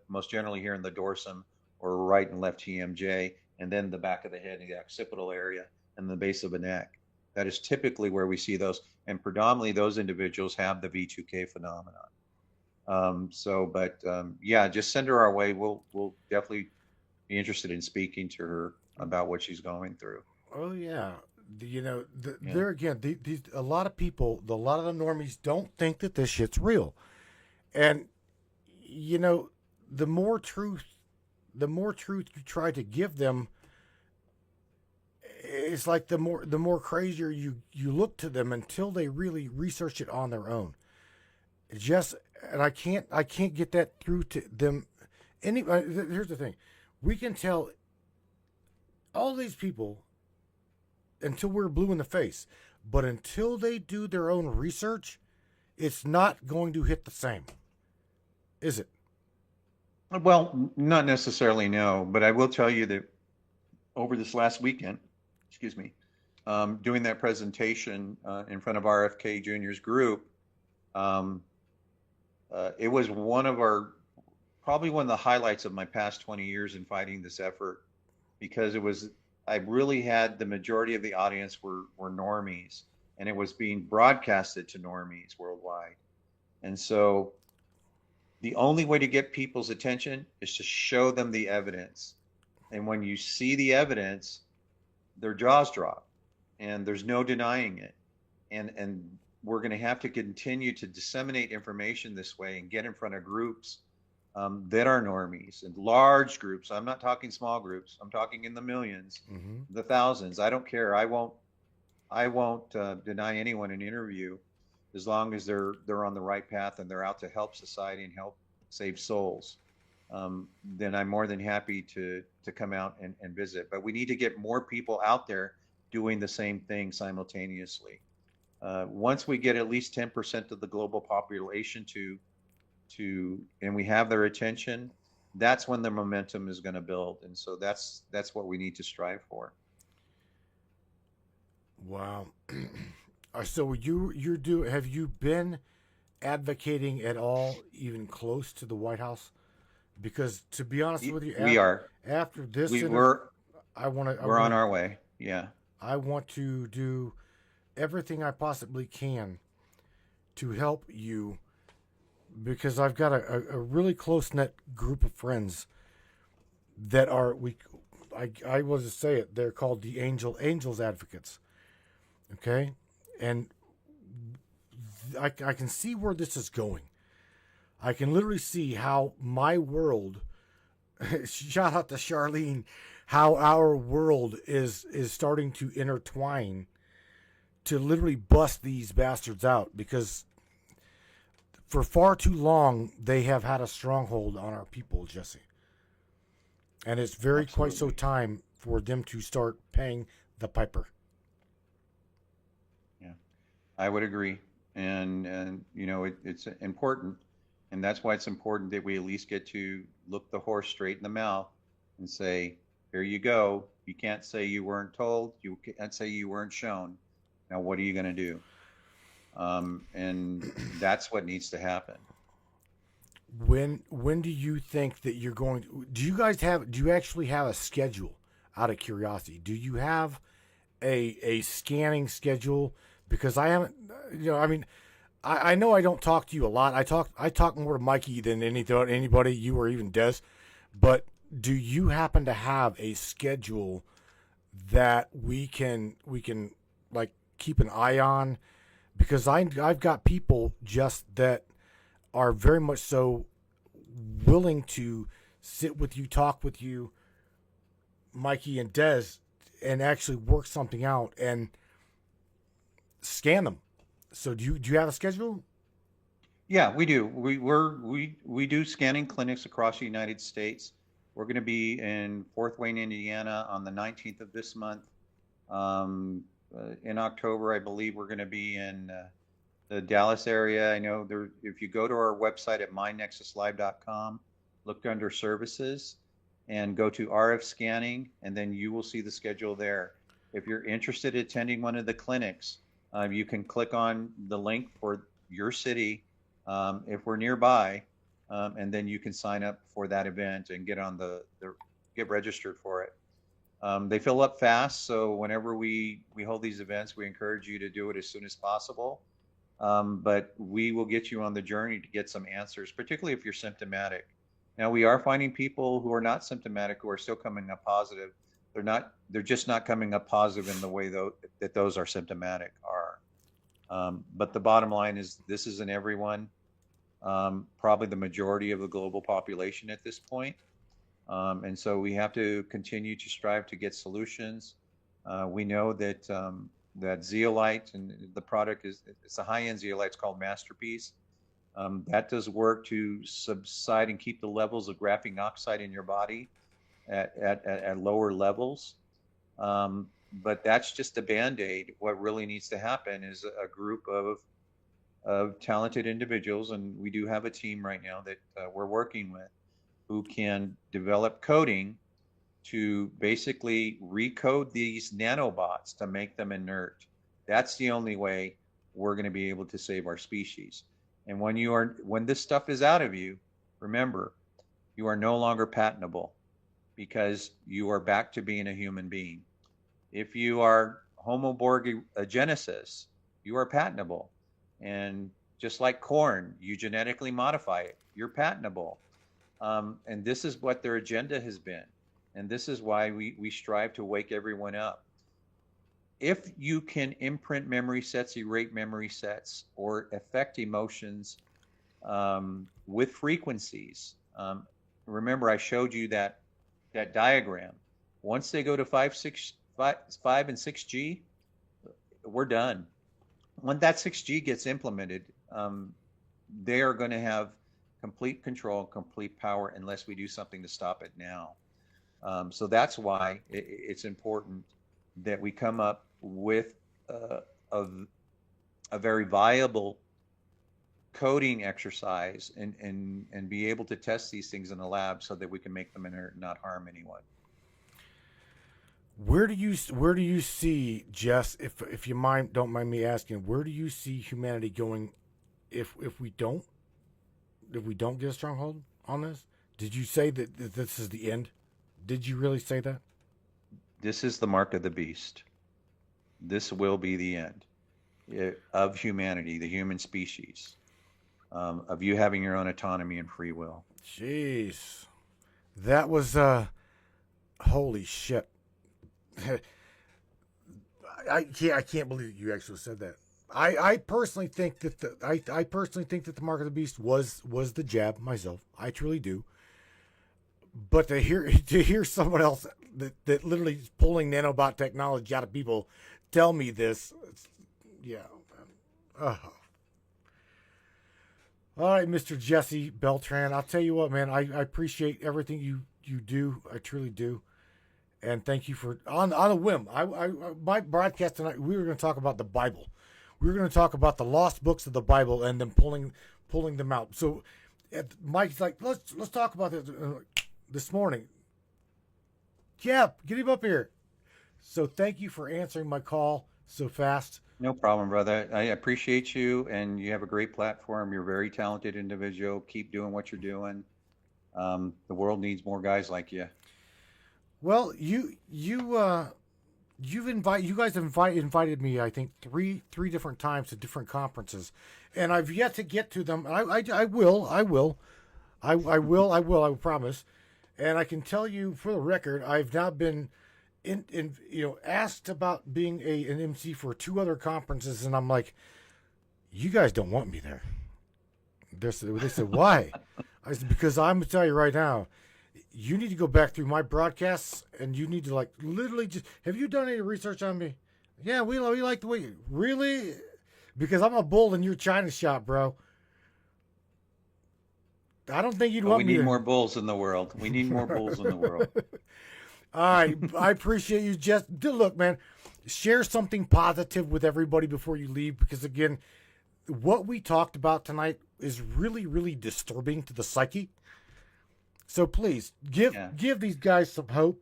Speaker 4: most generally here in the dorsum or right and left TMJ, and then the back of the head, the occipital area, and the base of the neck. That is typically where we see those, and predominantly those individuals have the V2K phenomenon. Yeah, just send her our way. We'll definitely be interested in speaking to her about what she's going through.
Speaker 2: Oh yeah,
Speaker 4: Yeah.
Speaker 2: there again, these a lot of people, a lot of the normies don't think that this shit's real, and you know, the more truth, you try to give them, it's like the more crazier you look to them until they really research it on their own. Just and I can't get that through to them. Here's the thing, we can tell all these people until we're blue in the face. But until they do their own research, it's not going to hit the same. Is it?
Speaker 4: Well, not necessarily, no, but I will tell you that over this last weekend, excuse me, doing that presentation in front of RFK Jr.'s group, it was probably one of the highlights of my past 20 years in fighting this effort, because I really had the majority of the audience were normies, and it was being broadcasted to normies worldwide. And so the only way to get people's attention is to show them the evidence. And when you see the evidence, their jaws drop, and there's no denying it. And we're going to have to continue to disseminate information this way and get in front of groups that are normies, and large groups. I'm not talking small groups. I'm talking in the millions, the thousands. I don't care. I won't deny anyone an interview as long as they're on the right path and they're out to help society and help save souls. Then I'm more than happy to come out and visit. But we need to get more people out there doing the same thing simultaneously. Once we get at least 10% of the global population and we have their attention, that's when the momentum is going to build. And so that's what we need to strive for.
Speaker 2: Wow. So have you been advocating at all, even close to the White House? Because to be honest with you,
Speaker 4: we are.
Speaker 2: After this,
Speaker 4: We're on our way. Yeah.
Speaker 2: I want to do everything I possibly can to help you, because I've got a really close-knit group of friends that are, I will just say it, they're called the Angels Advocates. Okay? And I can see where this is going. I can literally see how my world, shout out to Charlene, how our world is starting to intertwine to literally bust these bastards out, because for far too long they have had a stronghold on our people, Jesse. And it's very quite so time for them to start paying the piper.
Speaker 4: Yeah, I would agree. And it's important. And that's why it's important that we at least get to look the horse straight in the mouth and say, here you go. You can't say you weren't told. You can't say you weren't shown. Now, what are you going to do? And that's what needs to happen.
Speaker 2: When do you think that you're going to, do you actually have a schedule, out of curiosity? Do you have a scanning schedule? Because I haven't, I know I don't talk to you a lot. I talk more to Mikey than anybody, you or even Des. But do you happen to have a schedule that we can like keep an eye on? Because I've got people just that are very much so willing to sit with you, talk with you, Mikey and Des, and actually work something out and scan them. So do you have a schedule?
Speaker 4: Yeah, we do. We do scanning clinics across the United States. We're going to be in Fort Wayne, Indiana on the 19th of this month. In October, I believe we're going to be in the Dallas area. I know if you go to our website at mynexuslive.com, look under services and go to RF scanning, and then you will see the schedule there. If you're interested in attending one of the clinics, you can click on the link for your city if we're nearby, and then you can sign up for that event and get registered for it. They fill up fast, so whenever we hold these events, we encourage you to do it as soon as possible. But we will get you on the journey to get some answers, particularly if you're symptomatic. Now, we are finding people who are not symptomatic who are still coming up positive. They're just not coming up positive in the way that those are symptomatic are. But the bottom line is this isn't everyone, probably the majority of the global population at this point. And so we have to continue to strive to get solutions. We know that that zeolite, and the product it's a high-end zeolite. It's called Masterpiece. That does work to subside and keep the levels of graphene oxide in your body at lower levels. But that's just a band-aid. What really needs to happen is a group of talented individuals, and we do have a team right now that we're working with, who can develop coding to basically recode these nanobots to make them inert. That's the only way we're going to be able to save our species. And when this stuff is out of you, remember, you are no longer patentable because you are back to being a human being. If you are Homo borgigenesis, you are patentable. And just like corn, you genetically modify it, you're patentable. And this is what their agenda has been. And this is why we strive to wake everyone up. If you can imprint memory sets, erase memory sets, or affect emotions with frequencies, remember I showed you that diagram. Once they go to 5 and 6G, we're done. When that 6G gets implemented, they are going to have complete control, complete power, unless we do something to stop it now. So that's why it's important that we come up with a very viable coding exercise and be able to test these things in the lab so that we can make them inert and not harm anyone.
Speaker 2: Where do you see, Jess, if you don't mind me asking, where do you see humanity going if we don't get a stronghold on this? Did you say that this is the end? Did you really say that?
Speaker 4: This is the mark of the beast. This will be the end of humanity, the human species, of you having your own autonomy and free will.
Speaker 2: Jeez. That was, holy shit. I can't believe you actually said that. I personally think that the mark of the beast was the jab myself. I truly do. But to hear someone else that literally is pulling nanobot technology out of people tell me this, yeah. All right, Mr. Jesse Beltran. I'll tell you what, man. I appreciate everything you do. I truly do. And thank you for on a whim. My broadcast tonight, we were going to talk about the Bible. We were going to talk about the lost books of the Bible and then pulling them out. So Mike's like, let's talk about this morning. Yeah, get him up here. So thank you for answering my call so fast.
Speaker 4: No problem, brother. I appreciate you, and you have a great platform. You're a very talented individual. Keep doing what you're doing. The world needs more guys like you.
Speaker 2: Well, you guys have invited me, I think, three different times to different conferences, and I've yet to get to them. I will, I promise. And I can tell you for the record, I've now been asked about being an MC for 2 other conferences, and I'm like, you guys don't want me there. They said, why? I said, because I'm gonna tell you right now, you need to go back through my broadcasts, and you need to literally just, have you done any research on me? Yeah, we like the way you, really? Because I'm a bull in your China shop, bro. I don't think you'd want me.
Speaker 4: We need more bulls in the world. We need more bulls in the world.
Speaker 2: All right. I appreciate you. Just look, man, share something positive with everybody before you leave, because again, what we talked about tonight is really, really disturbing to the psyche. So please give these guys some hope.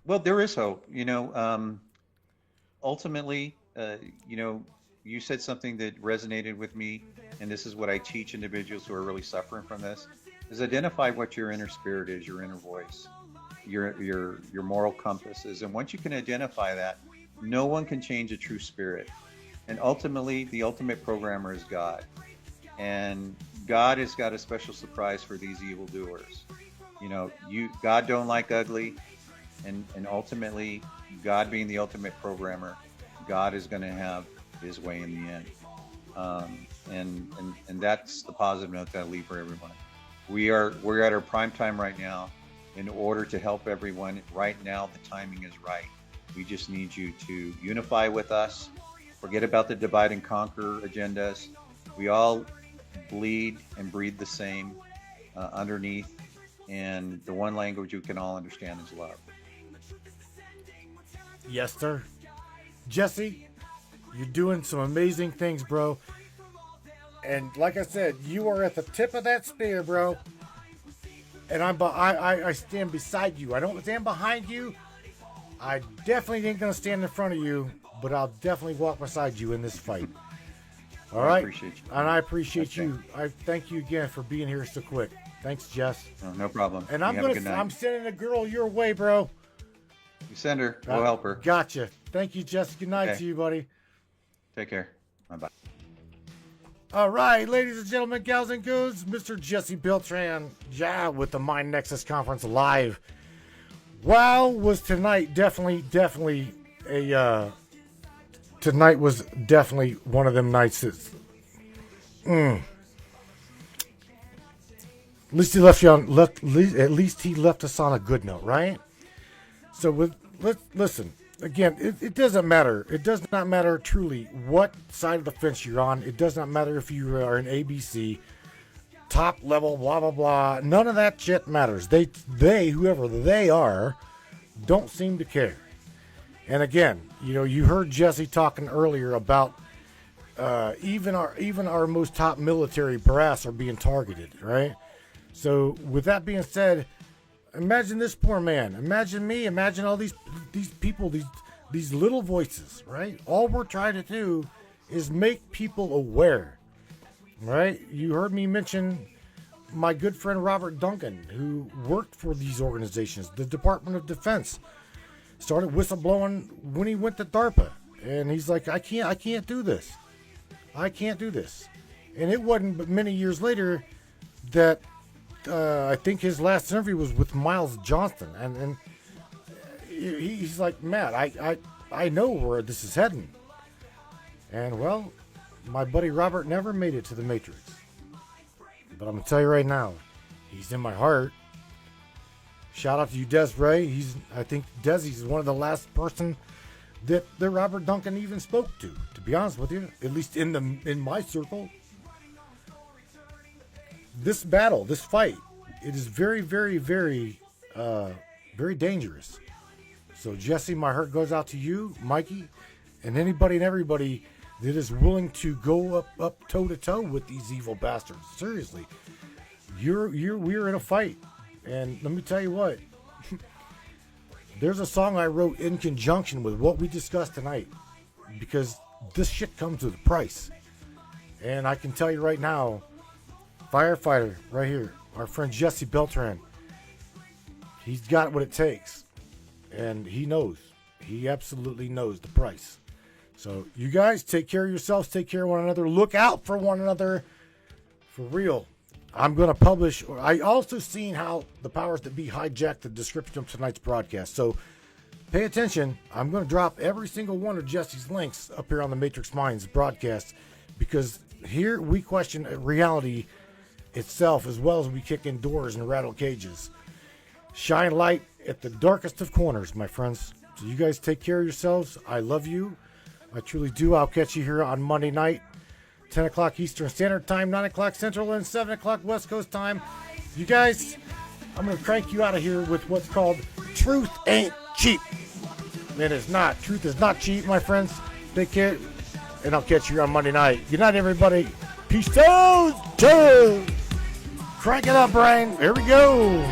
Speaker 4: Well, there is hope. Ultimately, you said something that resonated with me, and this is what I teach individuals who are really suffering from this, is identify what your inner spirit is, your inner voice. your moral compass is. And once you can identify that, no one can change a true spirit. And ultimately, the ultimate programmer is God. And God has got a special surprise for these evildoers. You know, God don't like ugly, and ultimately, God being the ultimate programmer, God is going to have His way in the end. And that's the positive note that I leave for everyone. We're at our prime time right now. In order to help everyone right now, the timing is right. We just need you to unify with us. Forget about the divide and conquer agendas. We all bleed and breathe the same underneath, and the one language we can all understand is love.
Speaker 2: Yes, sir. Jesse, you're doing some amazing things, bro. And like I said, you are at the tip of that spear, bro. And I stand beside you. I don't stand behind you. I definitely ain't gonna stand in front of you, but I'll definitely walk beside you in this fight. All right.
Speaker 4: I appreciate you.
Speaker 2: And I appreciate you. I thank you again for being here so quick. Thanks, Jess.
Speaker 4: No problem.
Speaker 2: And I'm sending a girl your way, bro.
Speaker 4: You send her. We'll help her.
Speaker 2: Gotcha. Thank you, Jess. Good night to you, buddy.
Speaker 4: Take care. Bye-bye.
Speaker 2: All right, ladies and gentlemen, gals and goons, Mr. Jesse Beltran, with the Mind Nexus Conference live. Wow, was tonight definitely a tonight was definitely one of them nights that's at least he at least he left us on a good note, right? So listen. Again, it doesn't matter. It does not matter truly what side of the fence you're on. It does not matter if you are an ABC, top level, blah, blah, blah. None of that shit matters. They whoever they are, don't seem to care. And again, you know, you heard Jesse talking earlier about even our most top military brass are being targeted, right? So with that being said, imagine this poor man. Imagine me. Imagine all these people, these little voices, right? All we're trying to do is make people aware, right? You heard me mention my good friend Robert Duncan, who worked for these organizations, the Department of Defense, started whistleblowing when he went to DARPA, and he's like, I can't do this. I can't do this. And it wasn't but many years later that I think his last interview was with Miles Johnston, and he's like, Matt, I know where this is heading. And well, my buddy Robert never made it to the Matrix, but I'm gonna tell you right now, he's in my heart. Shout out to you, Desiree. I think Desi's one of the last person that Robert Duncan even spoke to be honest with you, at least in my circle. This battle, this fight, it is very, very, very, very dangerous. So, Jesse, my heart goes out to you, Mikey, and anybody and everybody that is willing to go up toe to toe with these evil bastards. Seriously, we're in a fight, and let me tell you what. There's a song I wrote in conjunction with what we discussed tonight, because this shit comes with a price, and I can tell you right now. Firefighter right here, our friend Jesse Beltran, he's got what it takes, and he knows, he absolutely knows the price. So you guys take care of yourselves, take care of one another, look out for one another, for real. I'm going to publish, I also seen how the powers that be hijacked the description of tonight's broadcast, so pay attention. I'm going to drop every single one of Jesse's links up here on the Matrix Minds broadcast, because here we question reality itself, as well as we kick in doors and rattle cages. Shine light at the darkest of corners, my friends. So you guys take care of yourselves. I love you. I truly do. I'll catch you here on Monday night, 10 o'clock Eastern Standard Time, 9 o'clock Central, and 7 o'clock West Coast Time. You guys, I'm going to crank you out of here with what's called Truth Ain't Cheap. It is not. Truth is not cheap, my friends. Take care, and I'll catch you on Monday night. Good night, everybody. Peace out. Cheers. Crank it up, Brian. Here we go.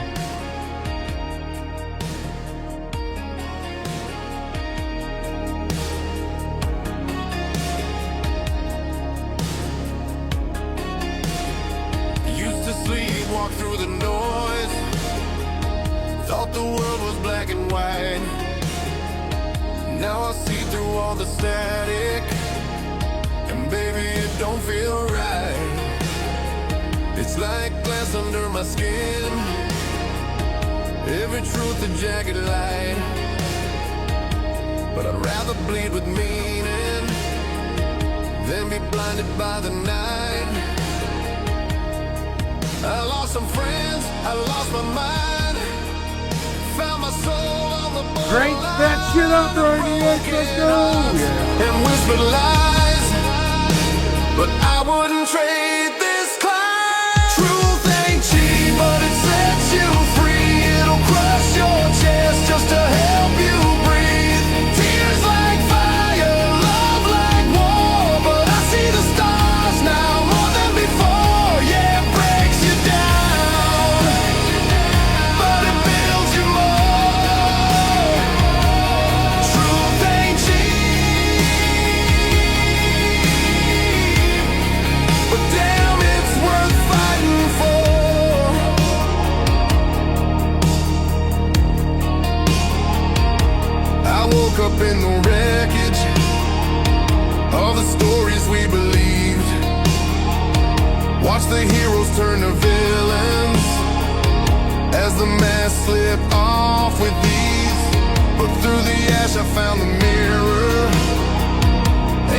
Speaker 1: Used to sleep, walk through the noise. Thought thought the world was black and white. Now I see through all the static, and baby, it don't feel right. It's like glass under my skin, every truth a jagged light. But I'd rather bleed with meaning than be blinded by the night. I lost some friends, I lost my mind, found my soul on the borderline.
Speaker 3: Crank that shit up, Brainiac, let's go! Yeah.
Speaker 1: And whispered lies, but I wouldn't trade this climb. Truth ain't cheap, but it sets you free. It'll crush your chest just to help you breathe. Tears like fire, love like war, but I see the stars now more than before. Yeah, it breaks you down, but it builds you more. Truth ain't cheap, but damn, it's worth fighting for. I woke up in the wreckage of the stories we believed. Watch the heroes turn to villains as the mask slipped off with ease. But through the ash I found the mirror,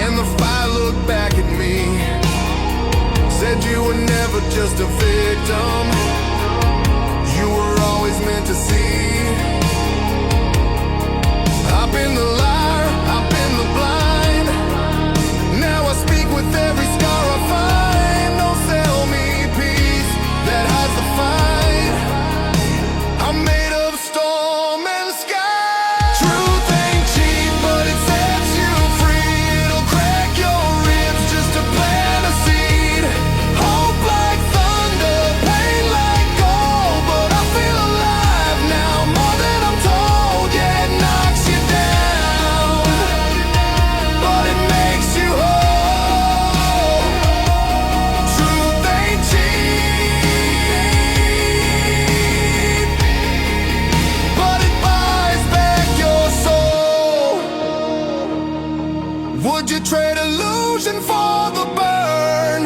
Speaker 1: and the fire looked back at me. Said you were never just a victim, you were always meant to see. I've been the liar, I've been the blind. Now I speak with every scar I find. Don't sell me peace that hides the fight. I'm made of storm and sky. Truth ain't cheap, but it sets you free. It'll crack your ribs just to plant a seed. Hope like thunder, pain like gold, but I feel alive now more than I'm told. Yeah, it knocks you down, but it makes you whole. Truth ain't cheap, but it buys back your soul. Would you trade illusion for the burn?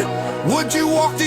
Speaker 1: Would you walk the